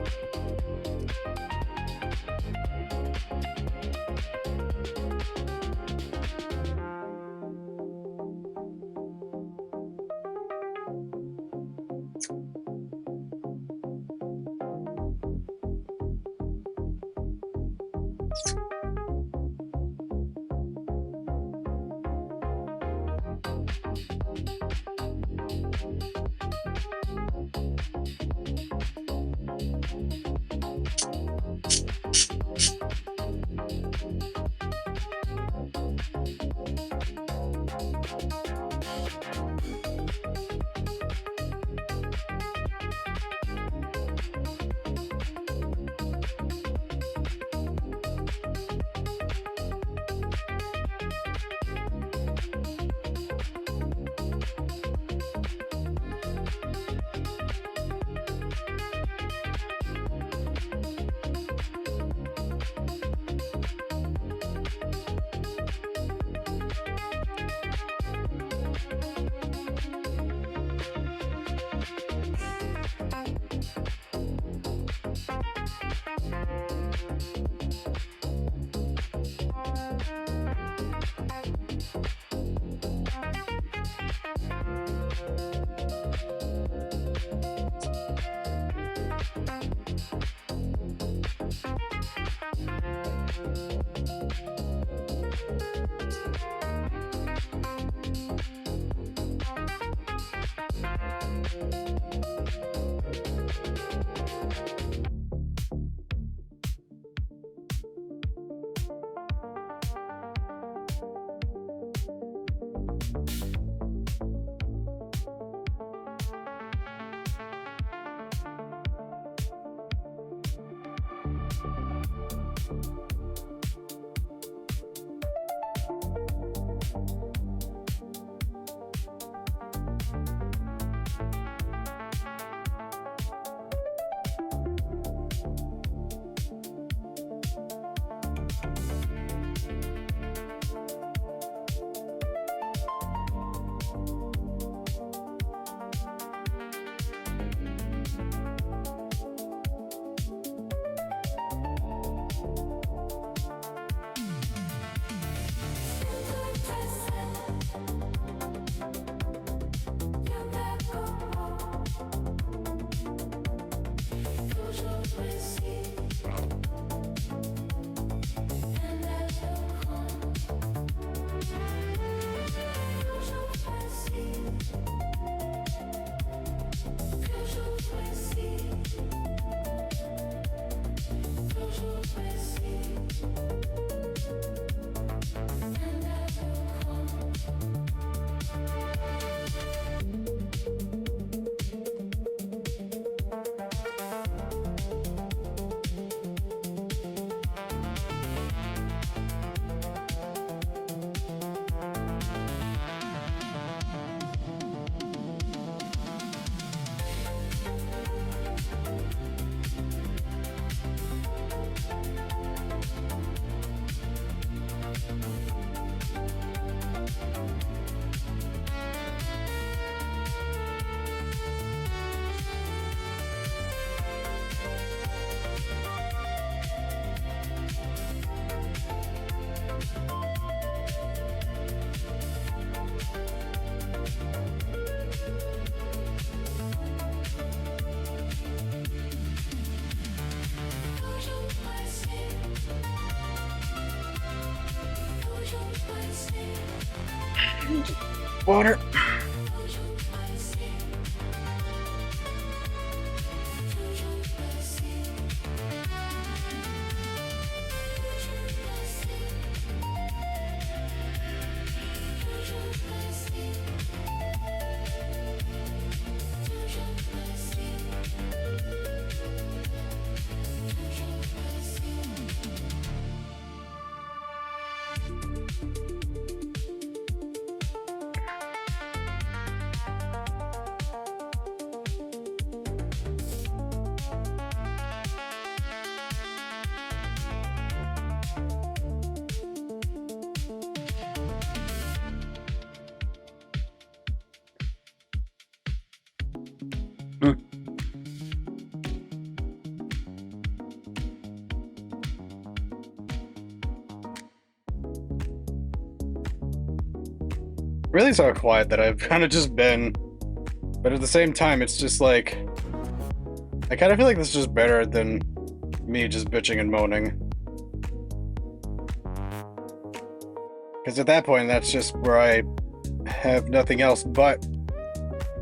Water. Really so quiet that I've kind of just been, but at the same time, it's just like I kind of feel like this is just better than me just bitching and moaning. Because at that point, that's just where I have nothing else but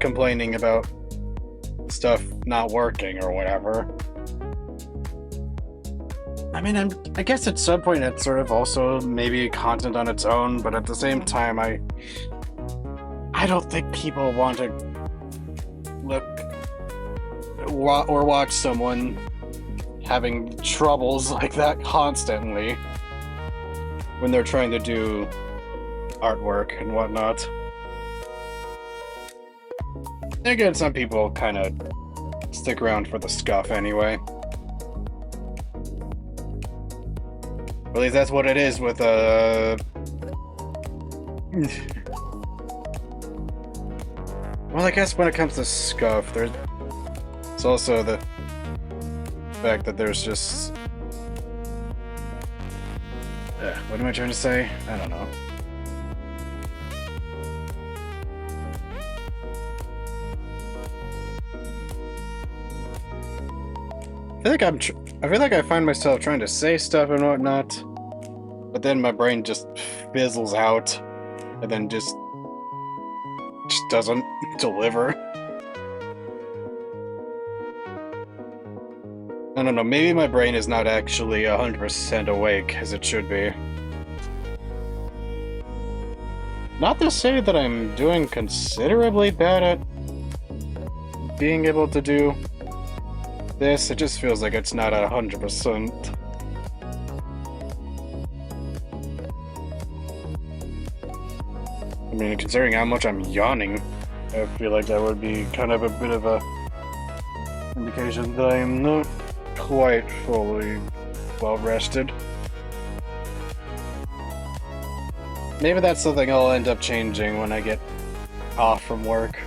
complaining about stuff not working or whatever. I mean, I guess at some point it's sort of also maybe content on its own, but at the same time, I don't think people want to look or watch someone having troubles like that constantly when they're trying to do artwork and whatnot. And again, some people kind of stick around for the scuff anyway. At least that's what it is with well, I guess when it comes to scuff, it's also the fact that there's just what am I trying to say? I don't know. I feel like I find myself trying to say stuff and whatnot, but then my brain just fizzles out, and then just doesn't deliver. I don't know, maybe my brain is not actually 100% awake as it should be. Not to say that I'm doing considerably bad at being able to do This, it just feels like it's not 100%. I mean, considering how much I'm yawning, I feel like that would be kind of a bit of a indication that I am not quite fully well rested. Maybe that's something I'll end up changing when I get off from work.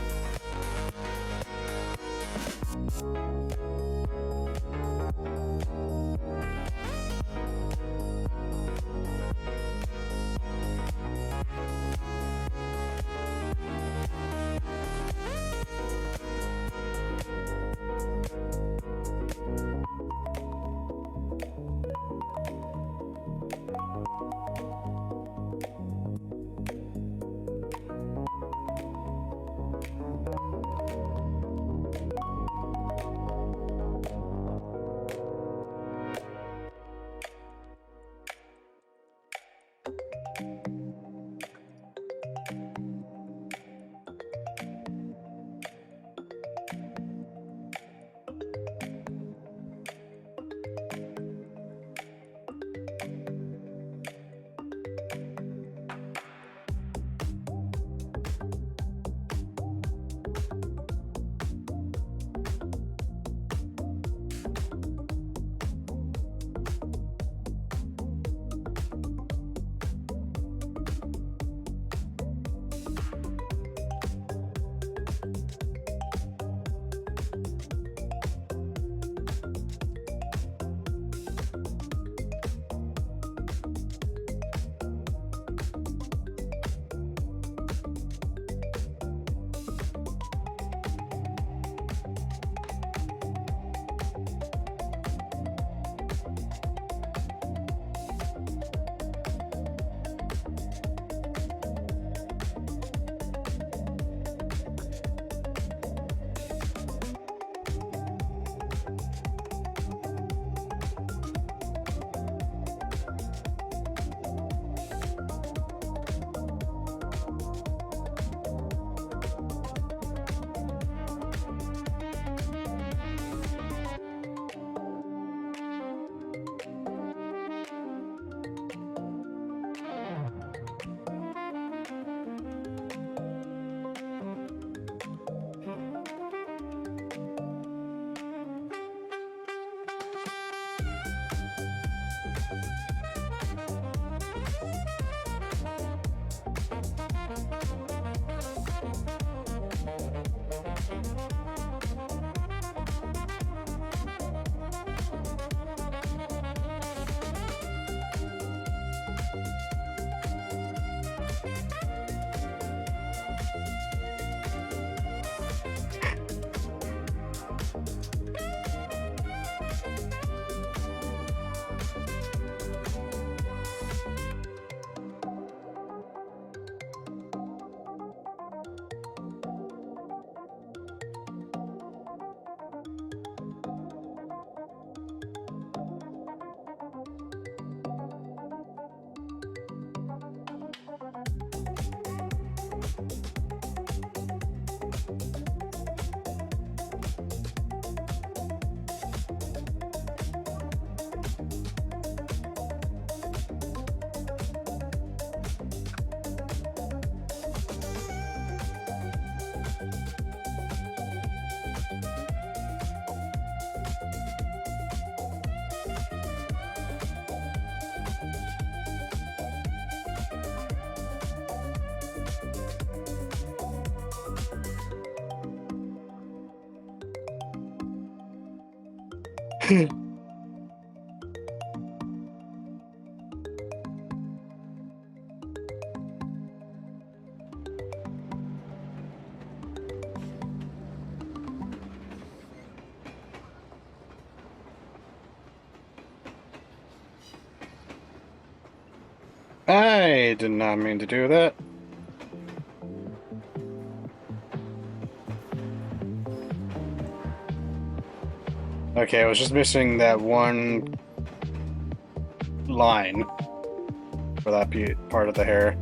I did not mean to do that. Okay, I was just missing that one line for that part of the hair.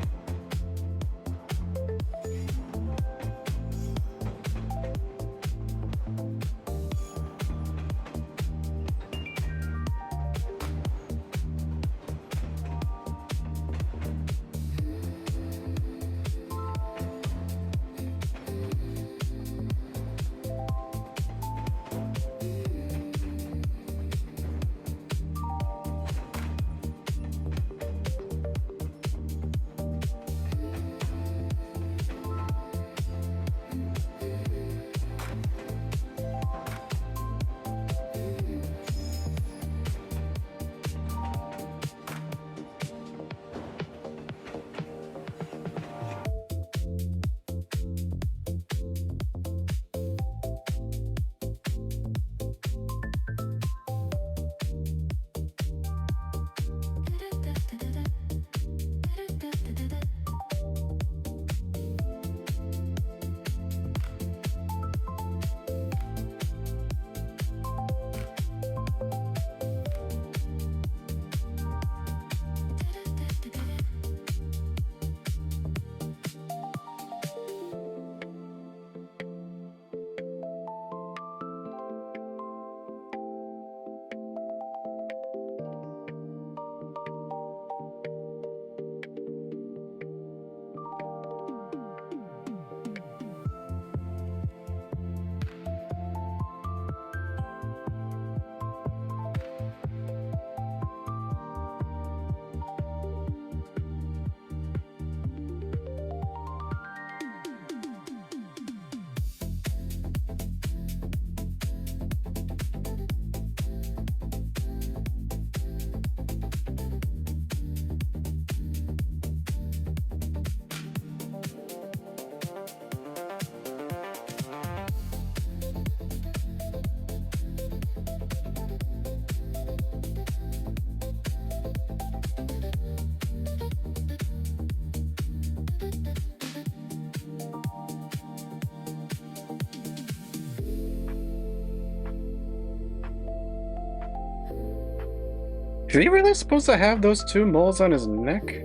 Is he really supposed to have those two moles on his neck?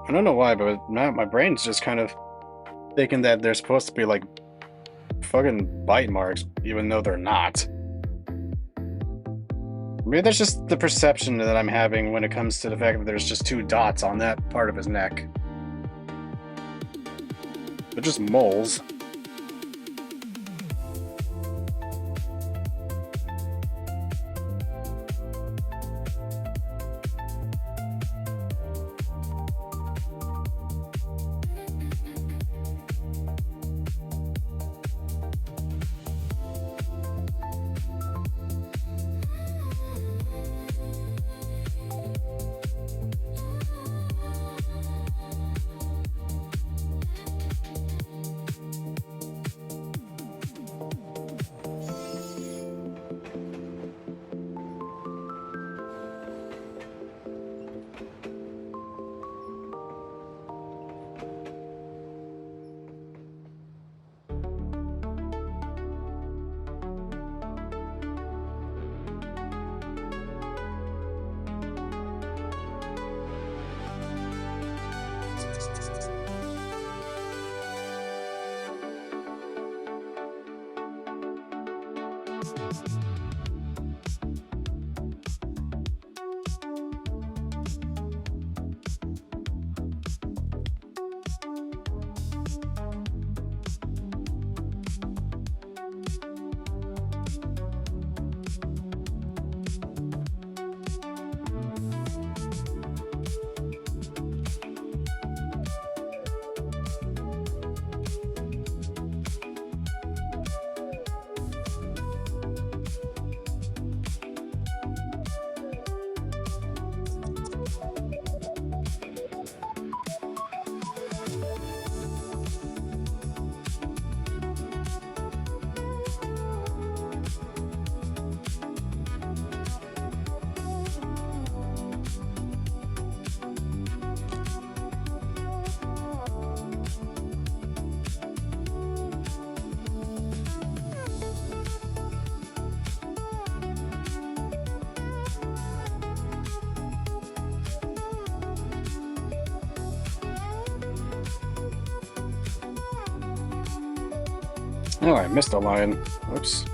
I don't know why, but now my brain's just kind of thinking that they're supposed to be like fucking bite marks, even though they're not. Maybe that's just the perception that I'm having when it comes to the fact that there's just two dots on that part of his neck. They're just moles. Oh, I missed a line. Whoops.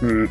Hmm.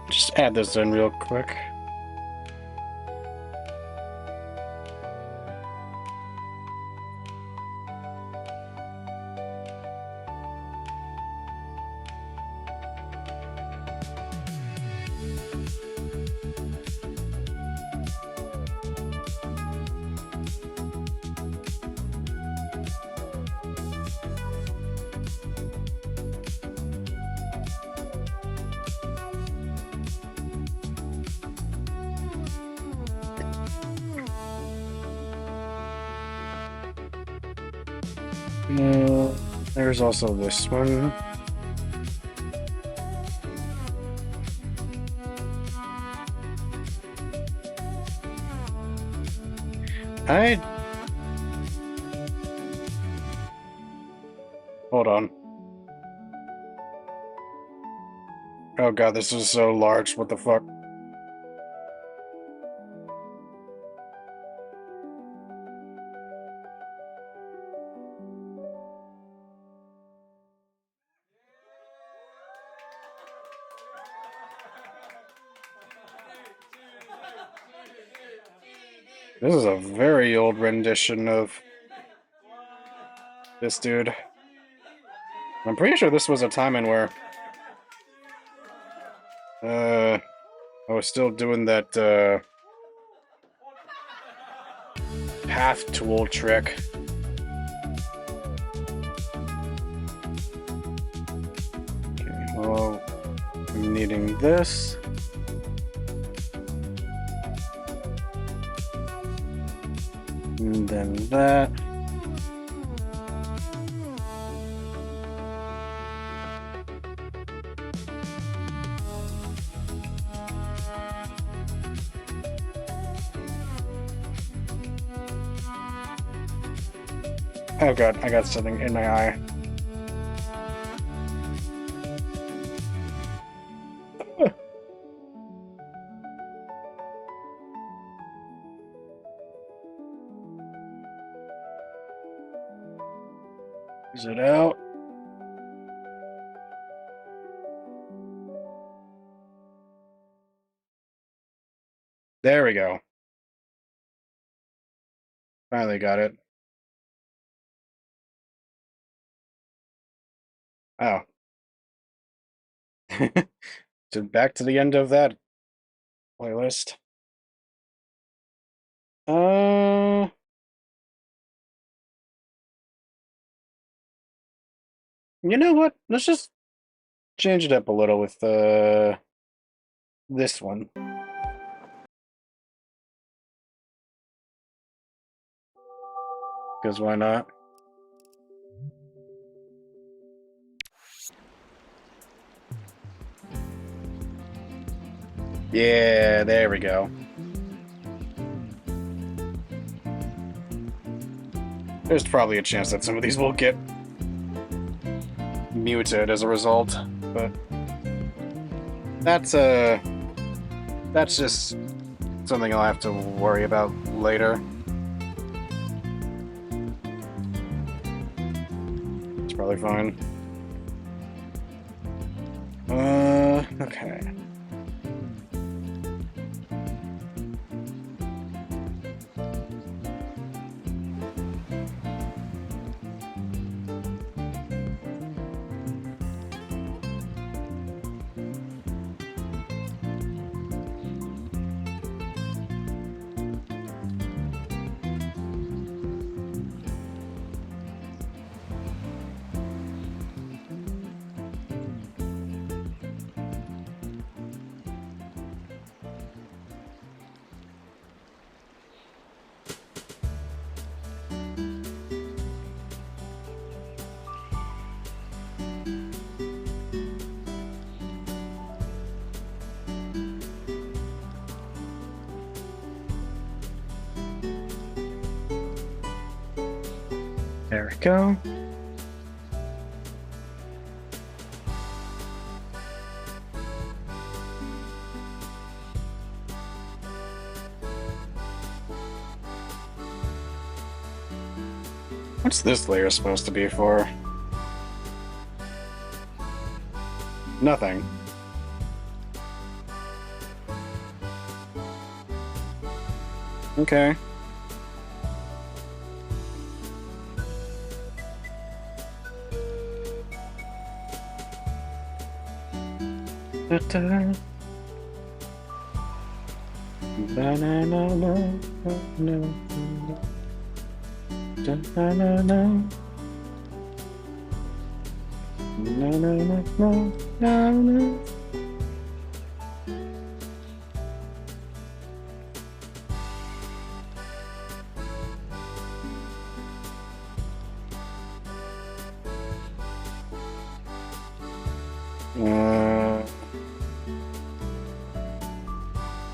Just add this in real quick. There's also this one. Hold on. Oh god, this is so large. What the fuck? This is a very old rendition of this dude. I'm pretty sure this was a time in where I was still doing that path tool trick. Okay, well, I'm needing this. And then that. Oh god, I got something in my eye. Is it out? There we go. Finally got it. Oh. So back to the end of that playlist. Uh, you know what? Let's just change it up a little with this one. Because why not? Yeah, there we go. There's probably a chance that some of these will get muted as a result, but that's just something I'll have to worry about later. It's probably fine. Okay. There we go. What's this layer supposed to be for? Nothing. Okay. Da-da. Ba-na-na-na, na-na-na. Da-na-na-na. Na-na-na-na-na-na.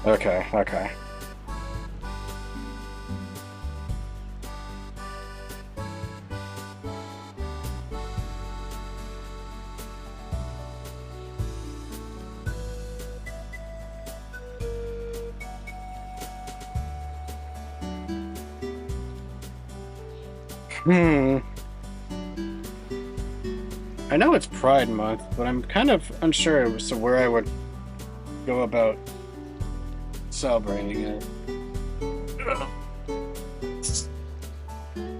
Okay, okay. Hmm. I know it's Pride Month, but I'm kind of unsure as to where I would go about celebrating it.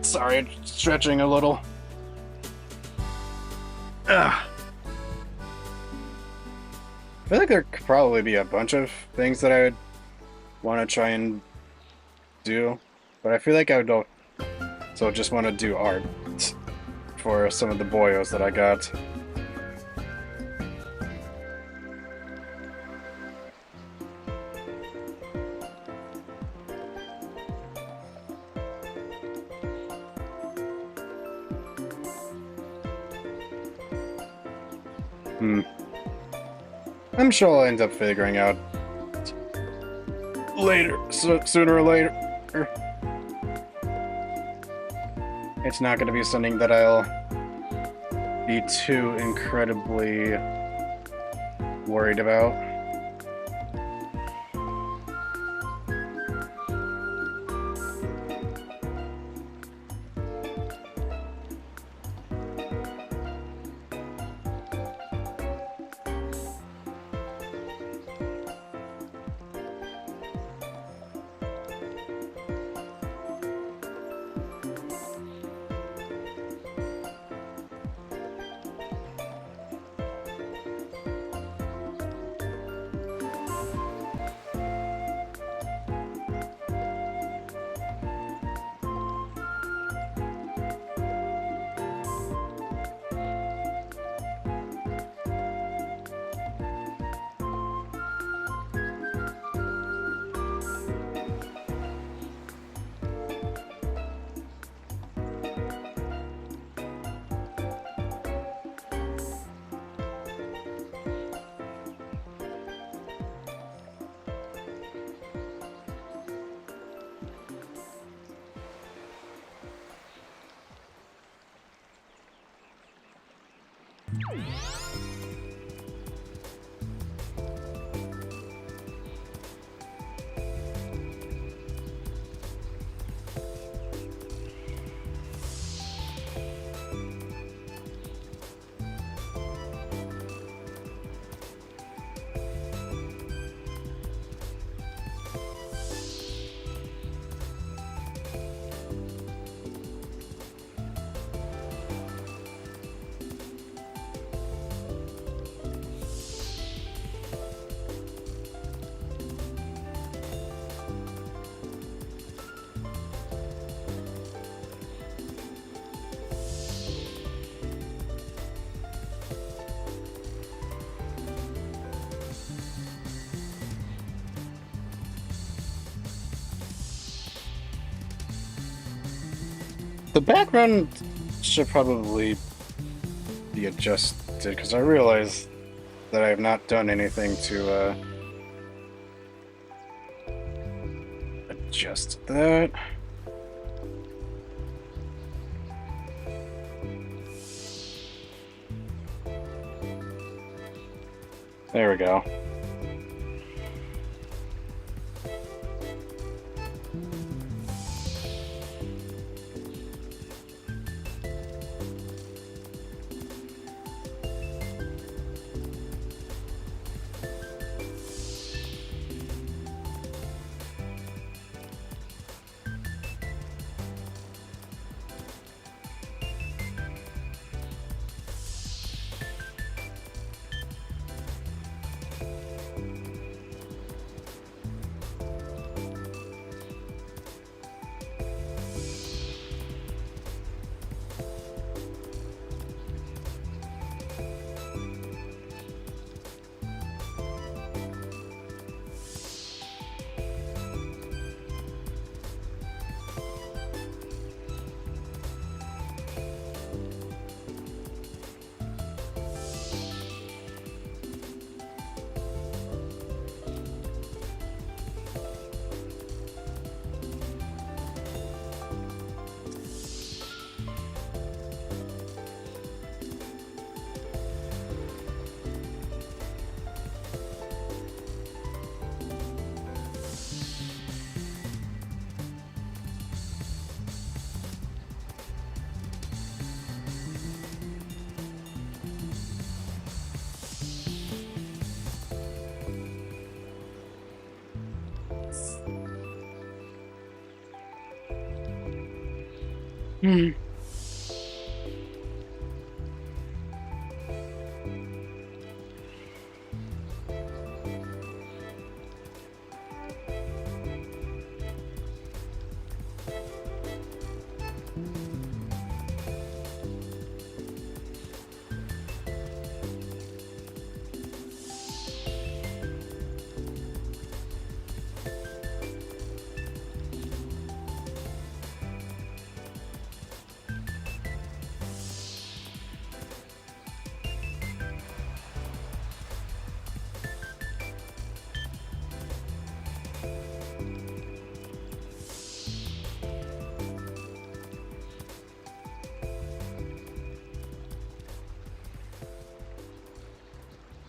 Sorry, stretching a little. Ugh. I feel like there could probably be a bunch of things that I would want to try and do, but I feel like I would also just want to do art for some of the boyos that I got. I'm sure I'll end up figuring out later, sooner or later. It's not going to be something that I'll be too incredibly worried about. The background should probably be adjusted because I realize that I have not done anything to adjust that. There we go.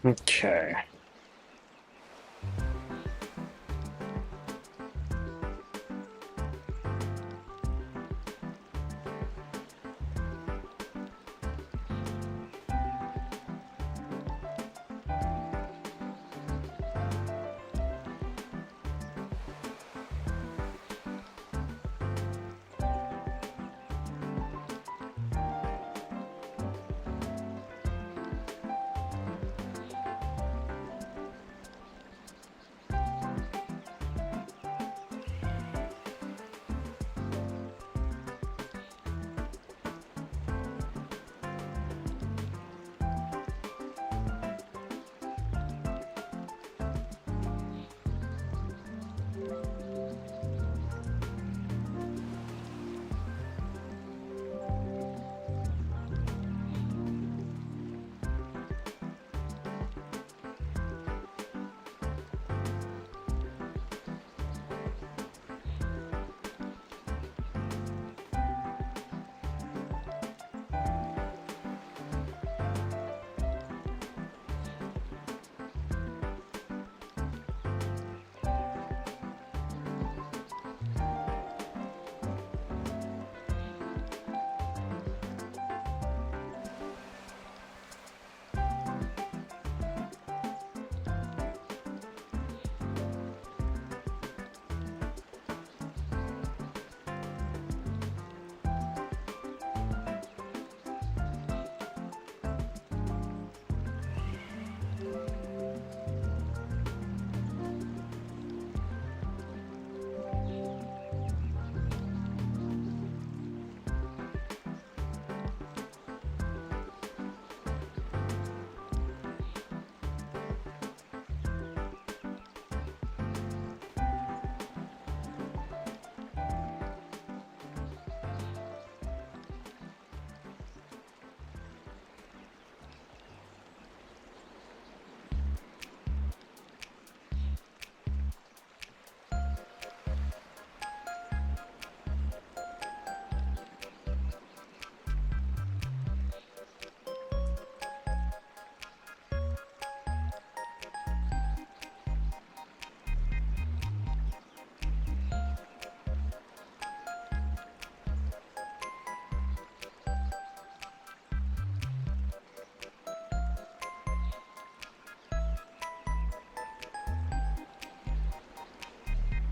Okay.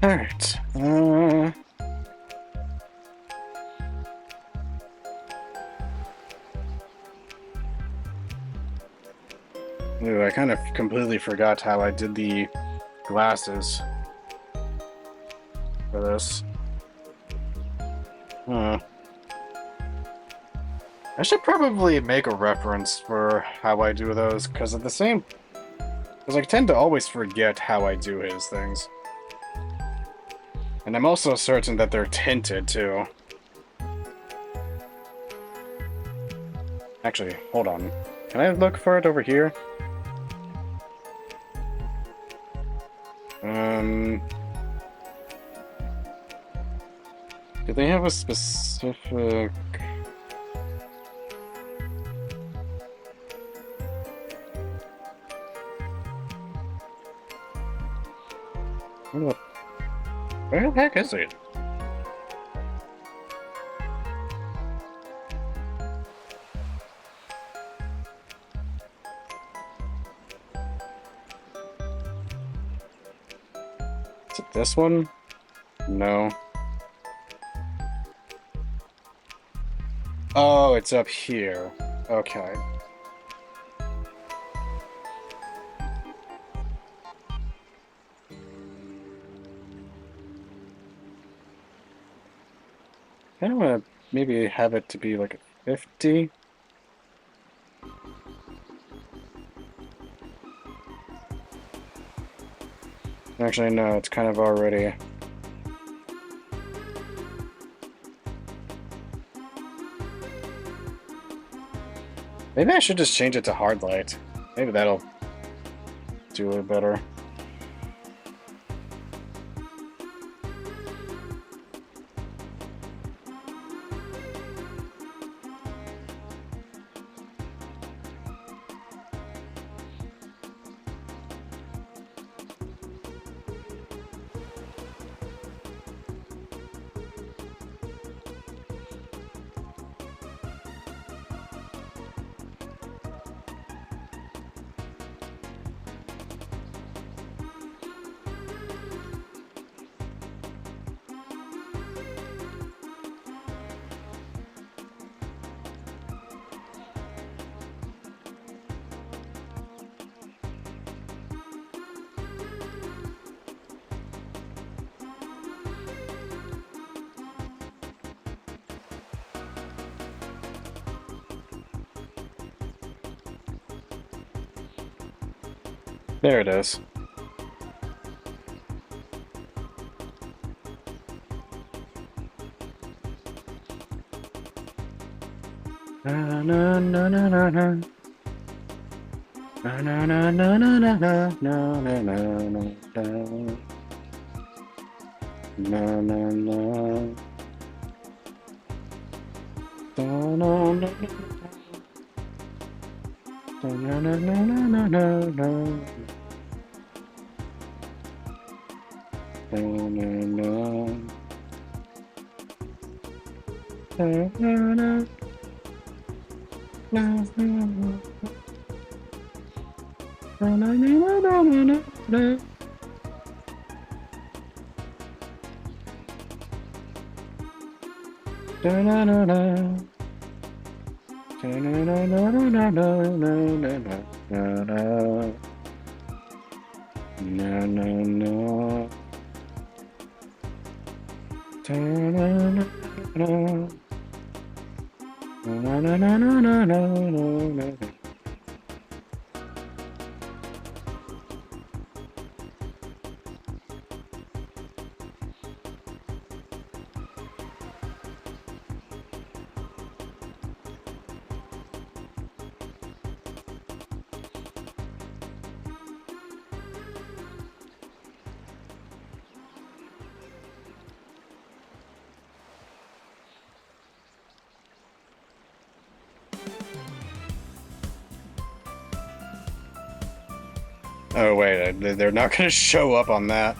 Alright. Ooh, I kind of completely forgot how I did the glasses for this. Hmm. I should probably make a reference for how I do those, because I tend to always forget how I do his things. And I'm also certain that they're tinted, too. Actually, hold on. Can I look for it over here? Do they have a specific... Where the heck is it? Is it this one? No. Oh, it's up here. Okay. I don't want to maybe have it to be like a 50. Actually, no, it's kind of already. Maybe I should just change it to hard light. Maybe that'll do it better. There it is. Na na na na na na. Na na na na na na na na na na na. Na na na. Da na na na na na na na na na. Na na na. Na na na. Na na na. Na na na na na na. Da na na na. Da na na na na na na na na na. Na na na. Da na na na. Na na na na na na na na. Oh wait, they're not going to show up on that.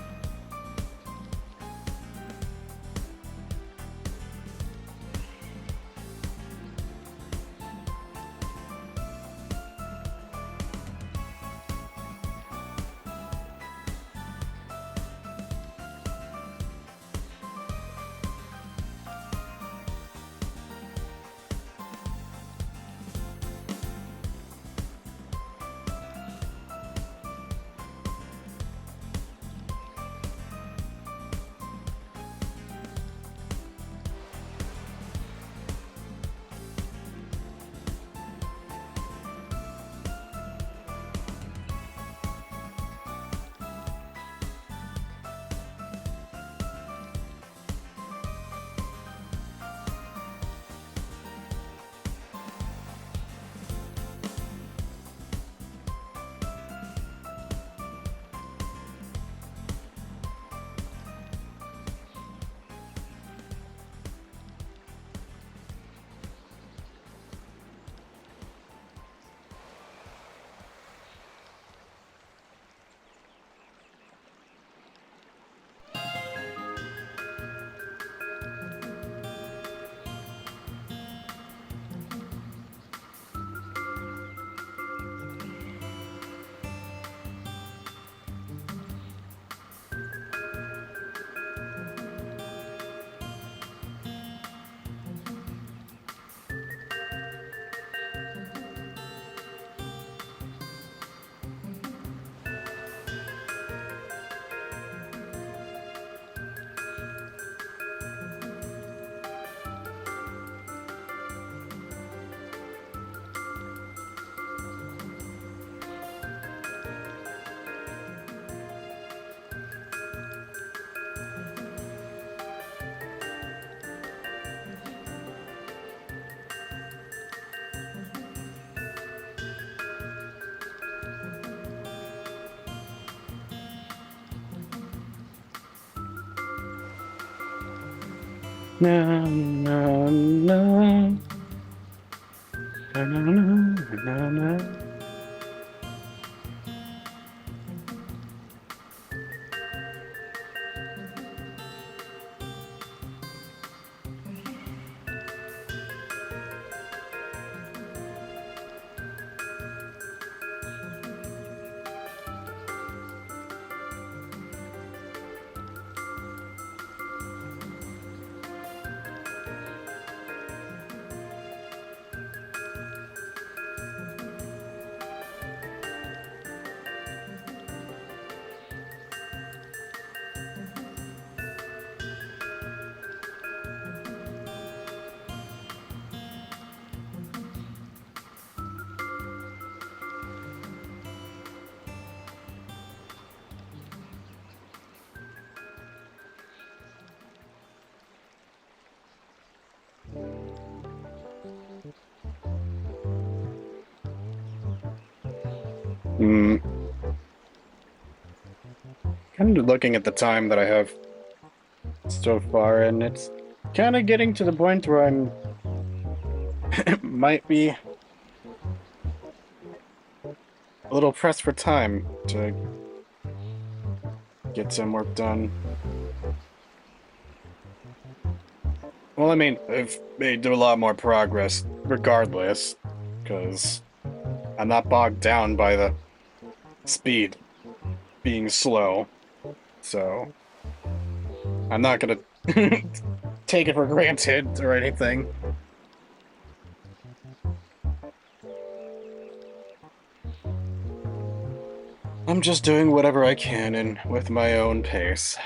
Na, na, na. Na, na, na, na, na. Hmm. Kind of looking at the time that I have so far, and it's kind of getting to the point where I'm might be a little pressed for time to get some work done. Well, I mean, I've made a lot more progress regardless, because I'm not bogged down by the speed being slow, so I'm not gonna take it for granted or anything. I'm just doing whatever I can and with my own pace.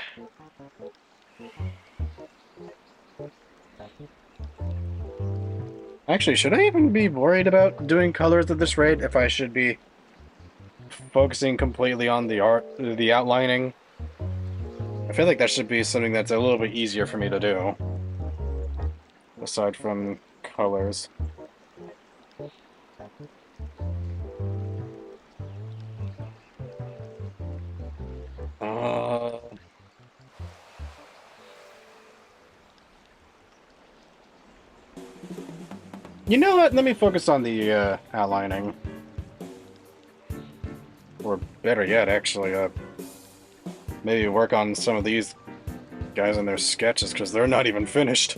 Actually, should I even be worried about doing colors at this rate if I should be focusing completely on the art, the outlining? I feel like that should be something that's a little bit easier for me to do, aside from colors. Uh, you know what? Let me focus on the outlining. Or better yet, actually, maybe work on some of these guys and their sketches, because they're not even finished.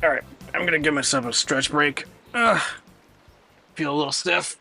Alright, I'm gonna give myself a stretch break. Feel a little stiff.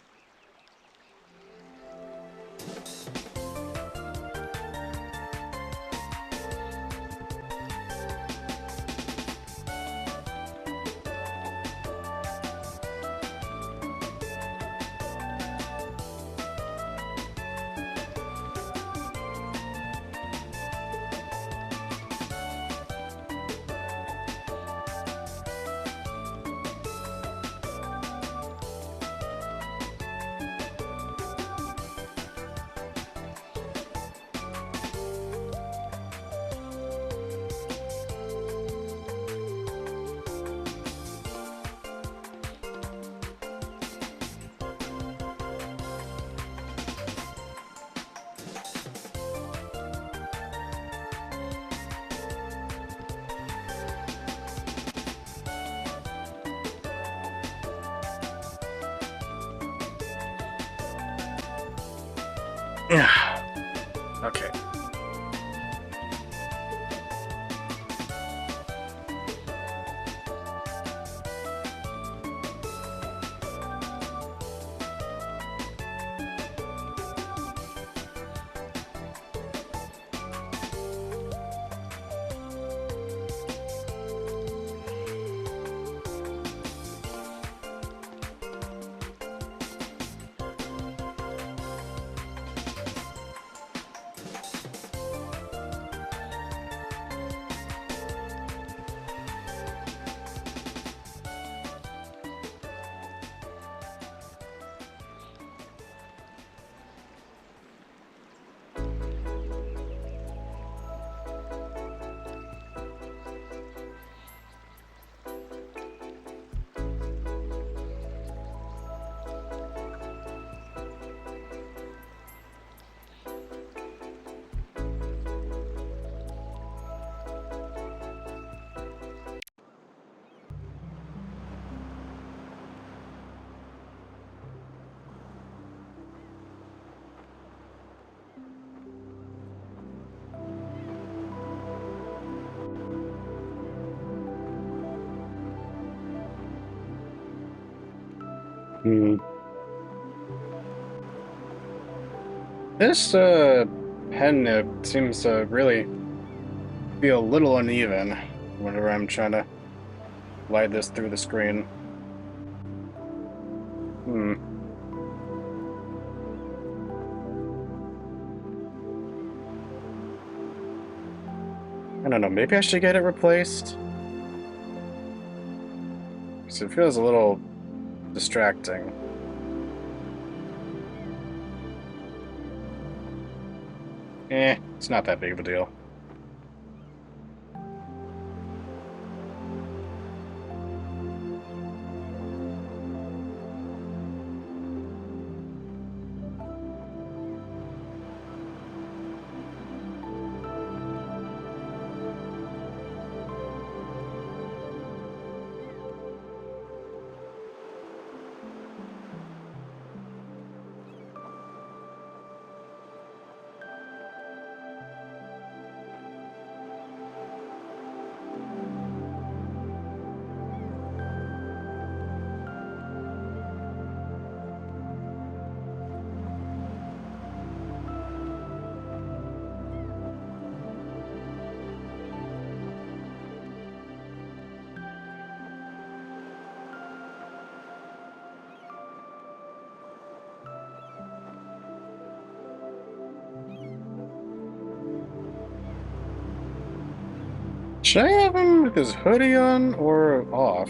Okay. Hmm. This pen nib seems to really feel a little uneven whenever I'm trying to glide this through the screen. Hmm. I don't know, maybe I should get it replaced? Because it feels a little distracting. It's not that big of a deal. Should I have him with his hoodie on or off?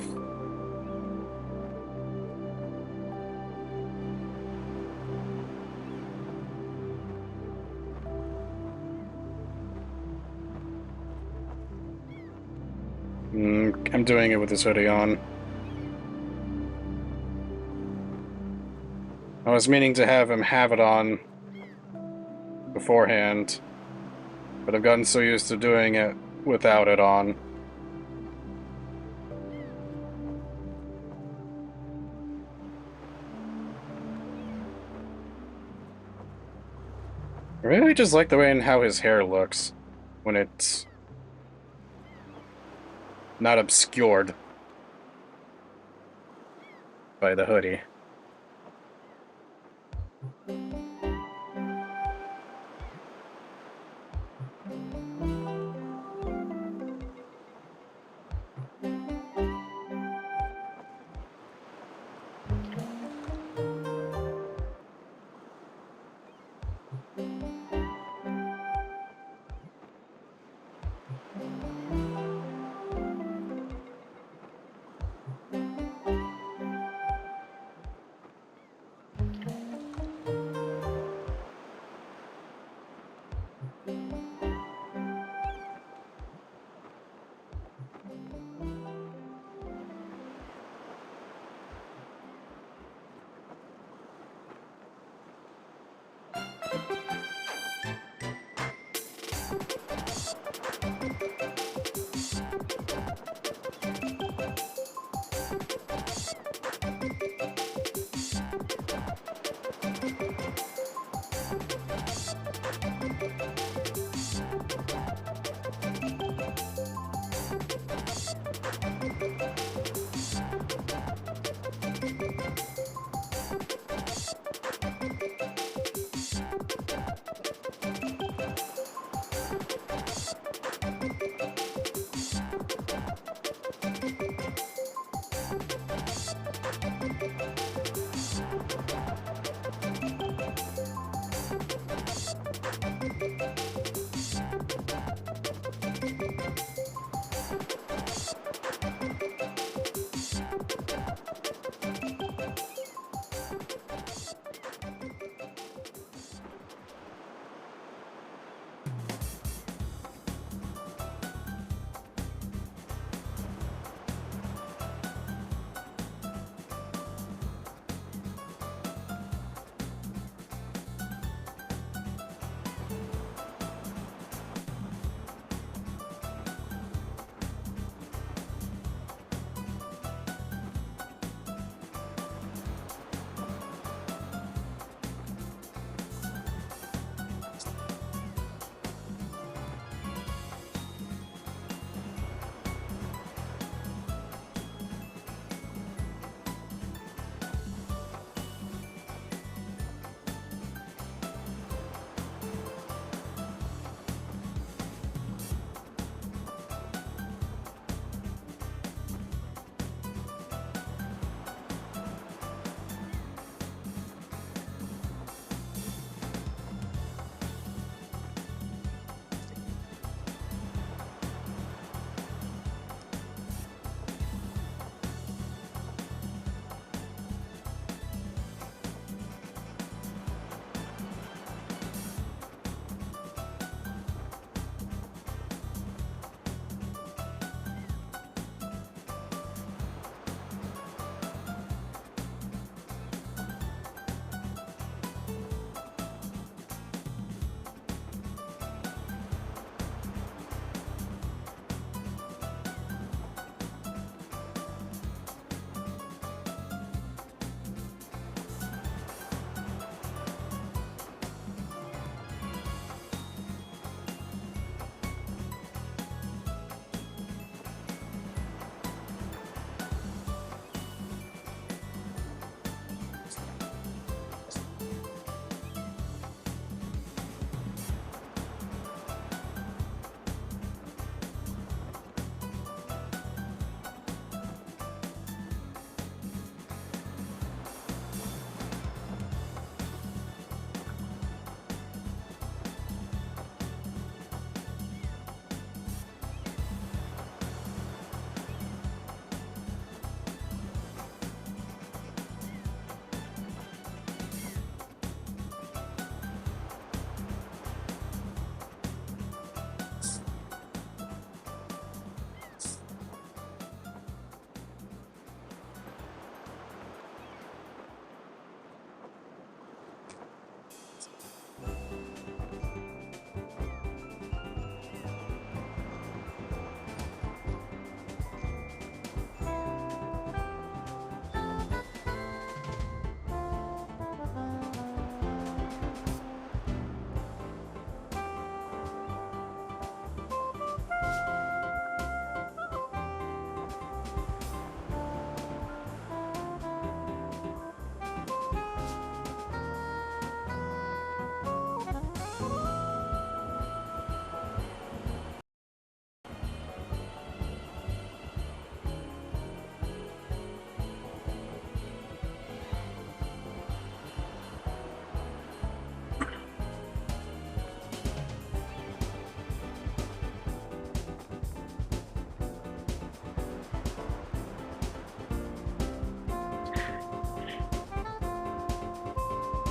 I'm doing it with his hoodie on. I was meaning to have him have it on beforehand, but I've gotten so used to doing it without it on. I really just like the way and how his hair looks when it's not obscured by the hoodie.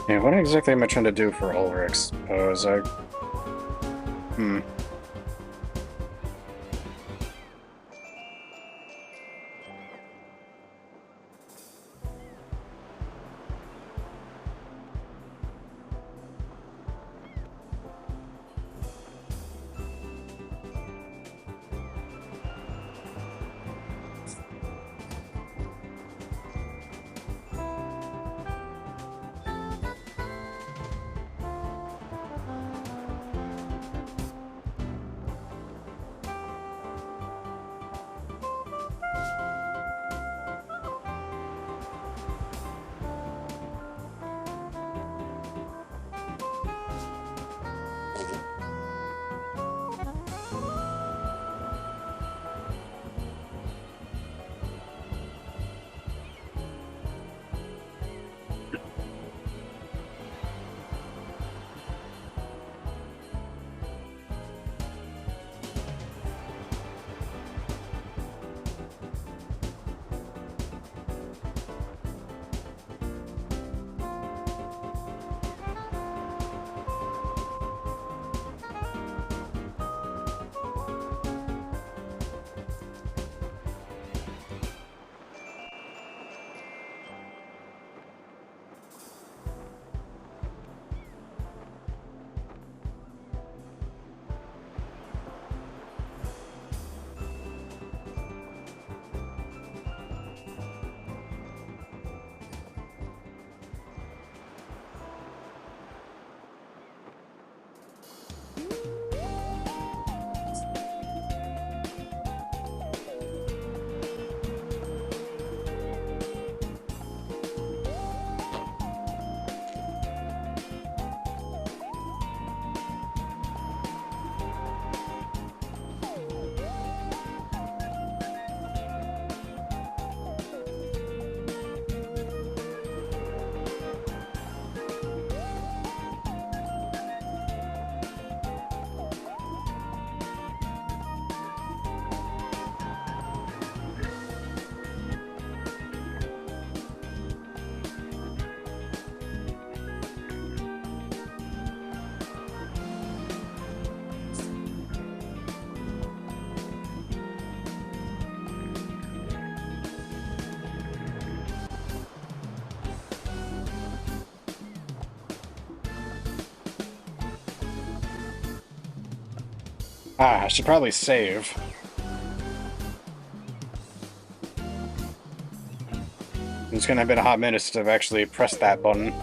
Yeah, what exactly am I trying to do for Ulrich's pose? Hmm. Ah, I should probably save. It's gonna have been a hot minute since I've actually pressed that button.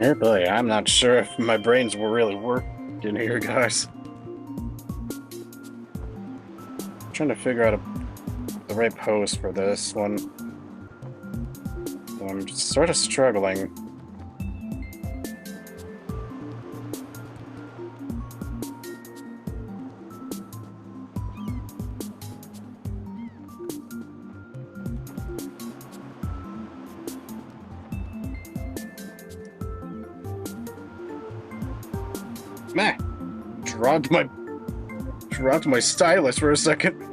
Oh boy, I'm not sure if my brains will really work in here, guys. I'm trying to figure out the right pose for this one. I'm sort of struggling. Meh. Dropped my stylus for a second.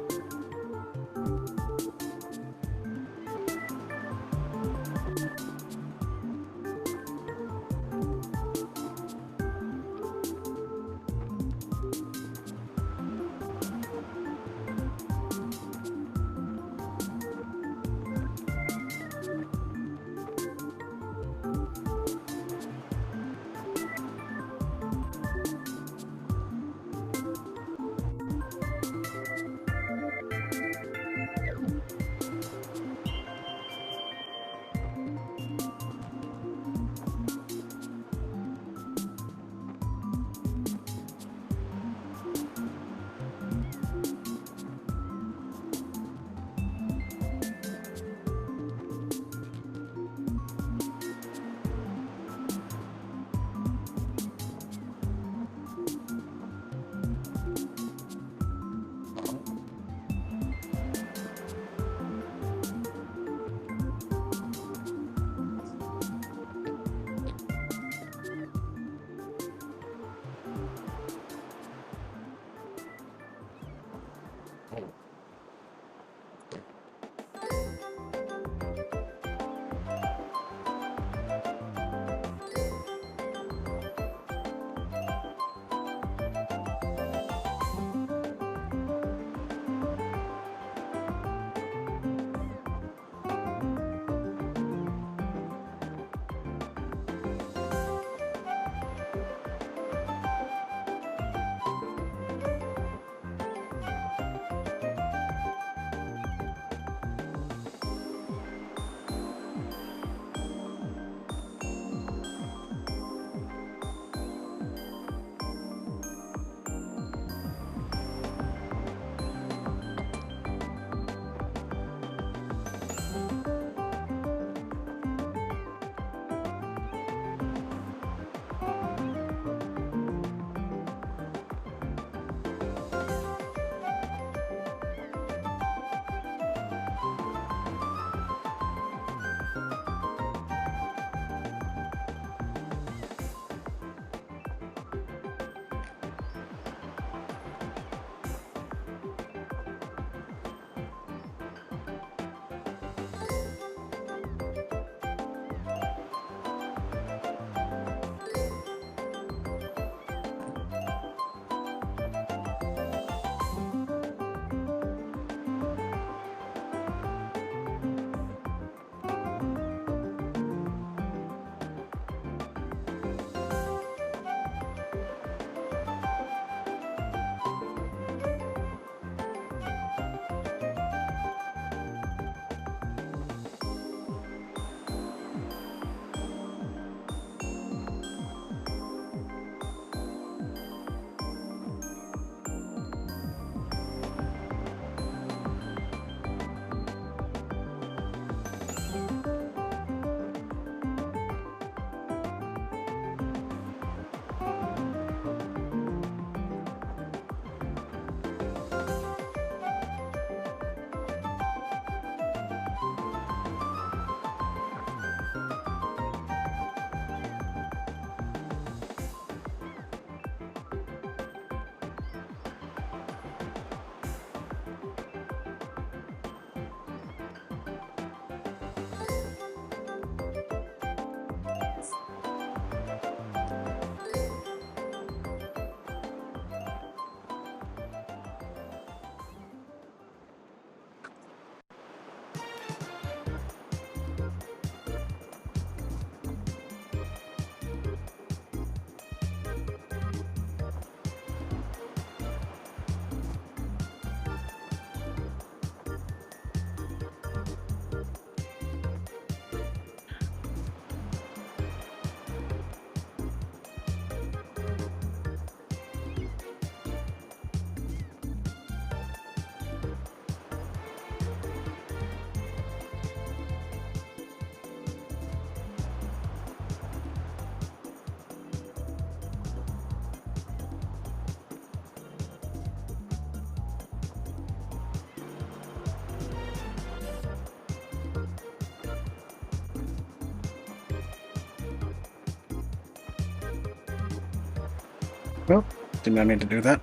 Well, did not mean to do that.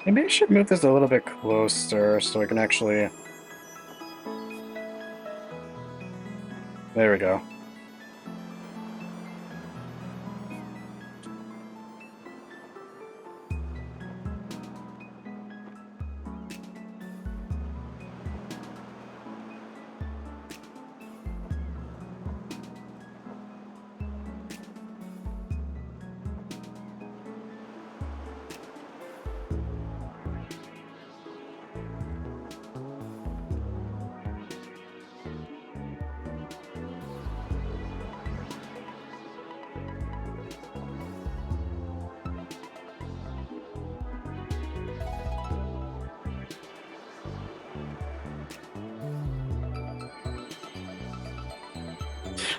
Maybe I should move this a little bit closer so I can actually... There we go.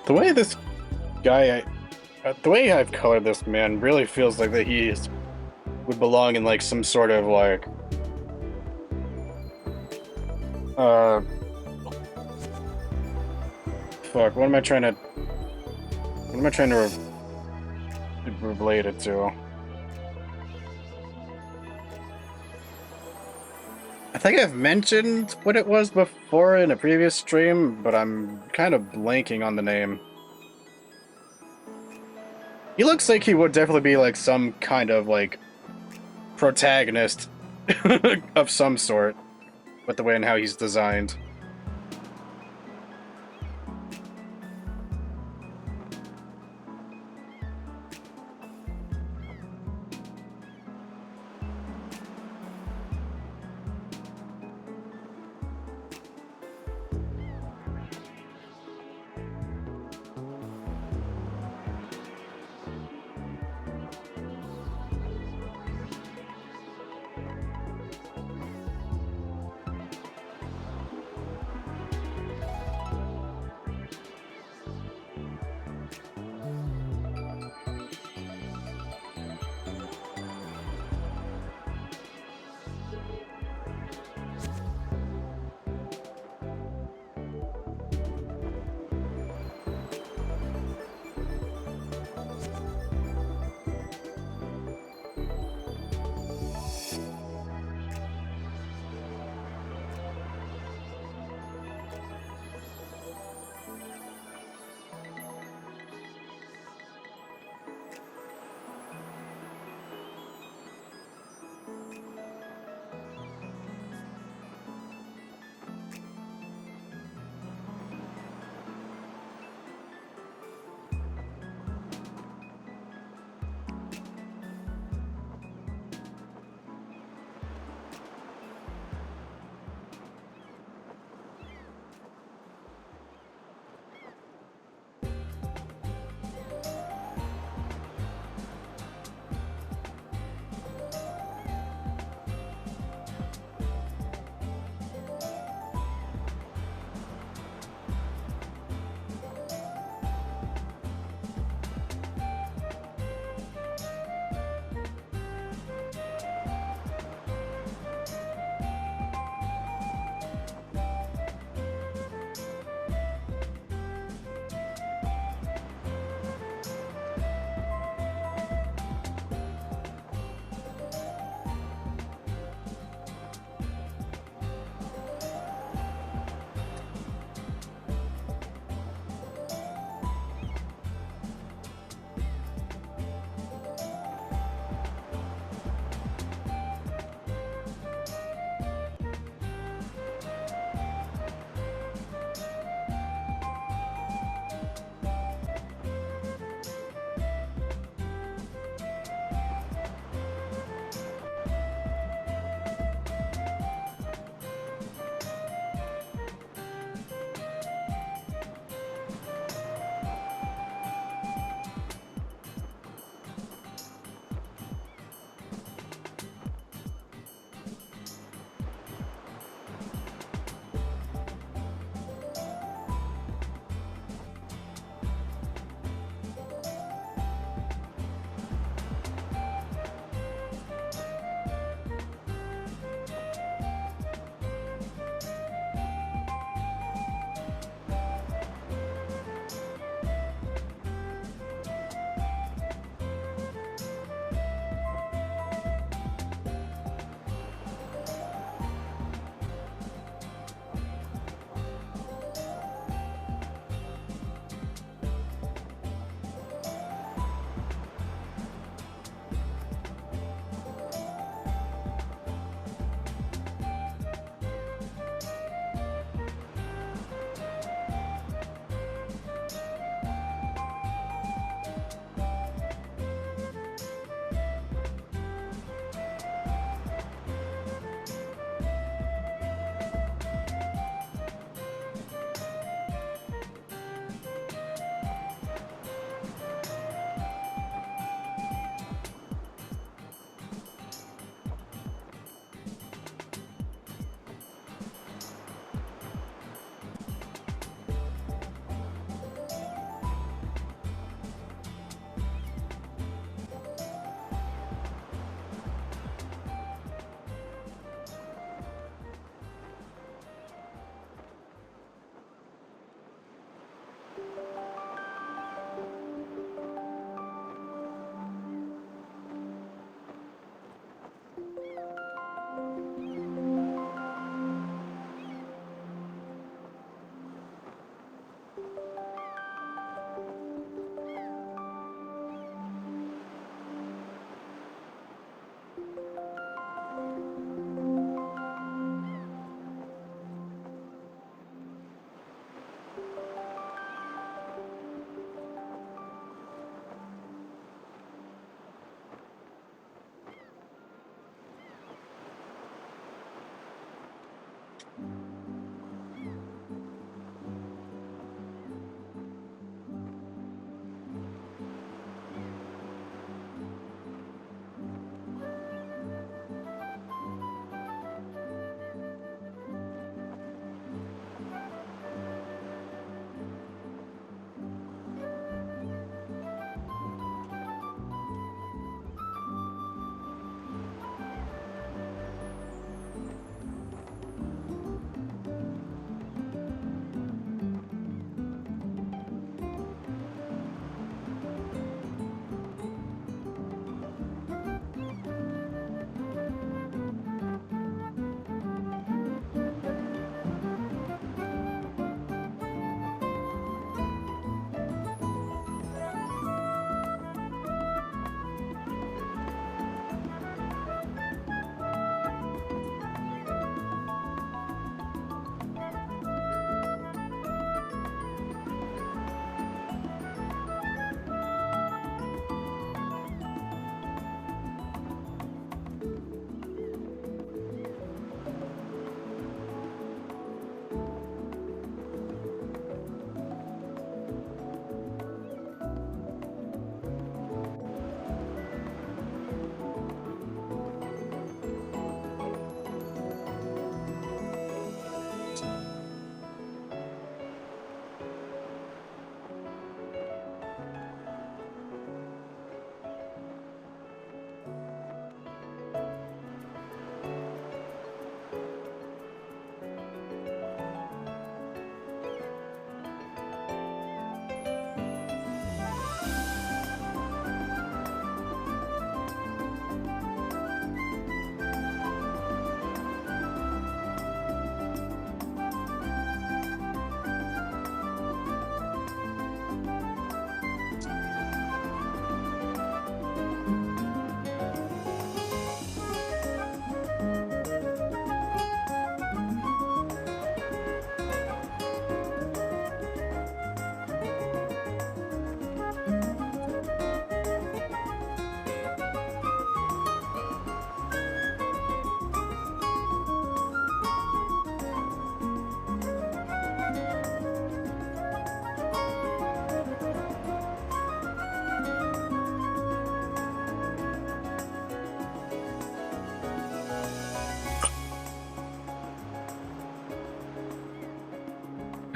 The way this guy, the way I've colored this man really feels like that would belong in like some sort of like, fuck, what am I trying to relate it to? I think I've mentioned what it was before in a previous stream, but I'm kind of blanking on the name. He looks like he would definitely be like some kind of like protagonist of some sort with the way and how he's designed.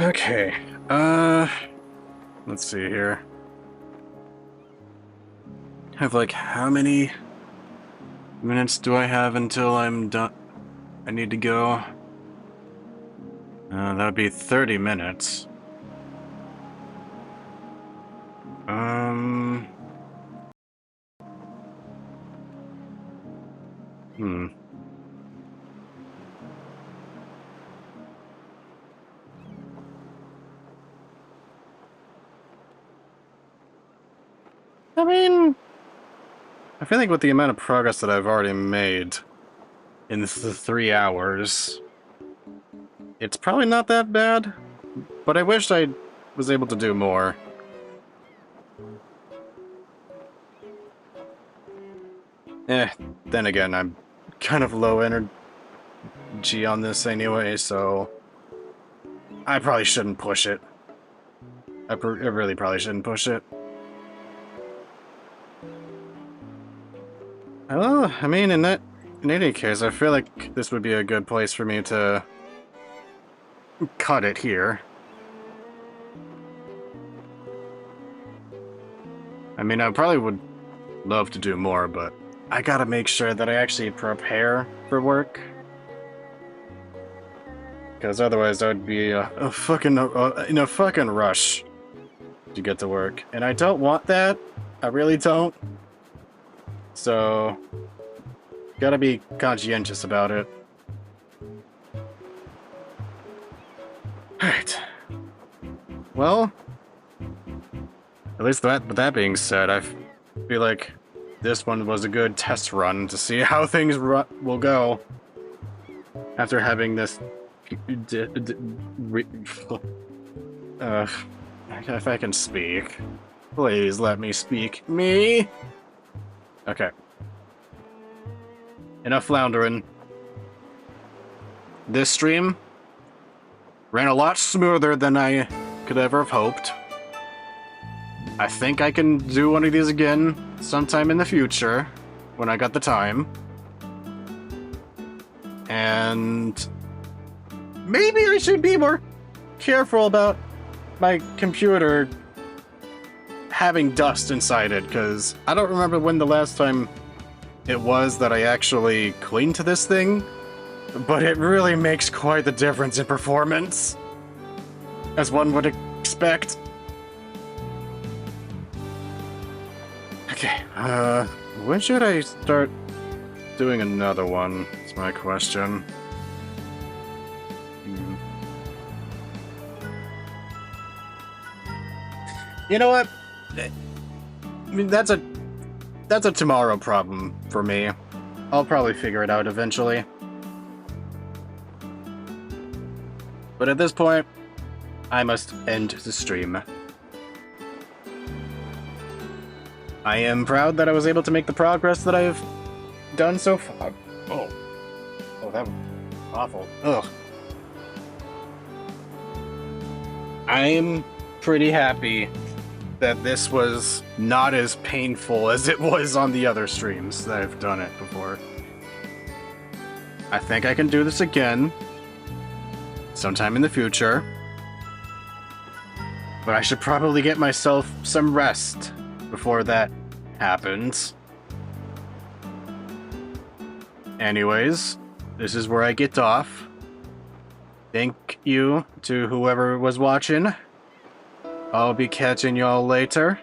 Okay. Let's see here. I have like how many minutes do I have until I'm done? I need to go. That would be 30 minutes. Hmm. I mean, I feel like with the amount of progress that I've already made in the 3 hours, it's probably not that bad, but I wished I was able to do more. Then again, I'm kind of low energy on this anyway, so I probably shouldn't push it. I really probably shouldn't push it. Well, I mean, in any case, I feel like this would be a good place for me to cut it here. I mean, I probably would love to do more, but I gotta make sure that I actually prepare for work. Because otherwise I would be in a fucking rush to get to work. And I don't want that. I really don't. So, gotta be conscientious about it. Alright. Well, at least with that being said, I feel like this one was a good test run to see how things will go after having this. If I can speak, please let me speak. Me. Okay. Enough floundering. This stream ran a lot smoother than I could ever have hoped. I think I can do one of these again sometime in the future, when I got the time. And maybe I should be more careful about my computer having dust inside it, because I don't remember when the last time it was that I actually cleaned this thing, but it really makes quite the difference in performance, as one would expect. Okay, when should I start doing another one? That's my question. You know what? I mean, that's a tomorrow problem for me. I'll probably figure it out eventually. But at this point, I must end the stream. I am proud that I was able to make the progress that I've done so far. Oh, that was awful. Ugh. I'm pretty happy that this was not as painful as it was on the other streams that I've done it before. I think I can do this again sometime in the future. But I should probably get myself some rest before that happens. Anyways, this is where I get off. Thank you to whoever was watching. I'll be catching y'all later.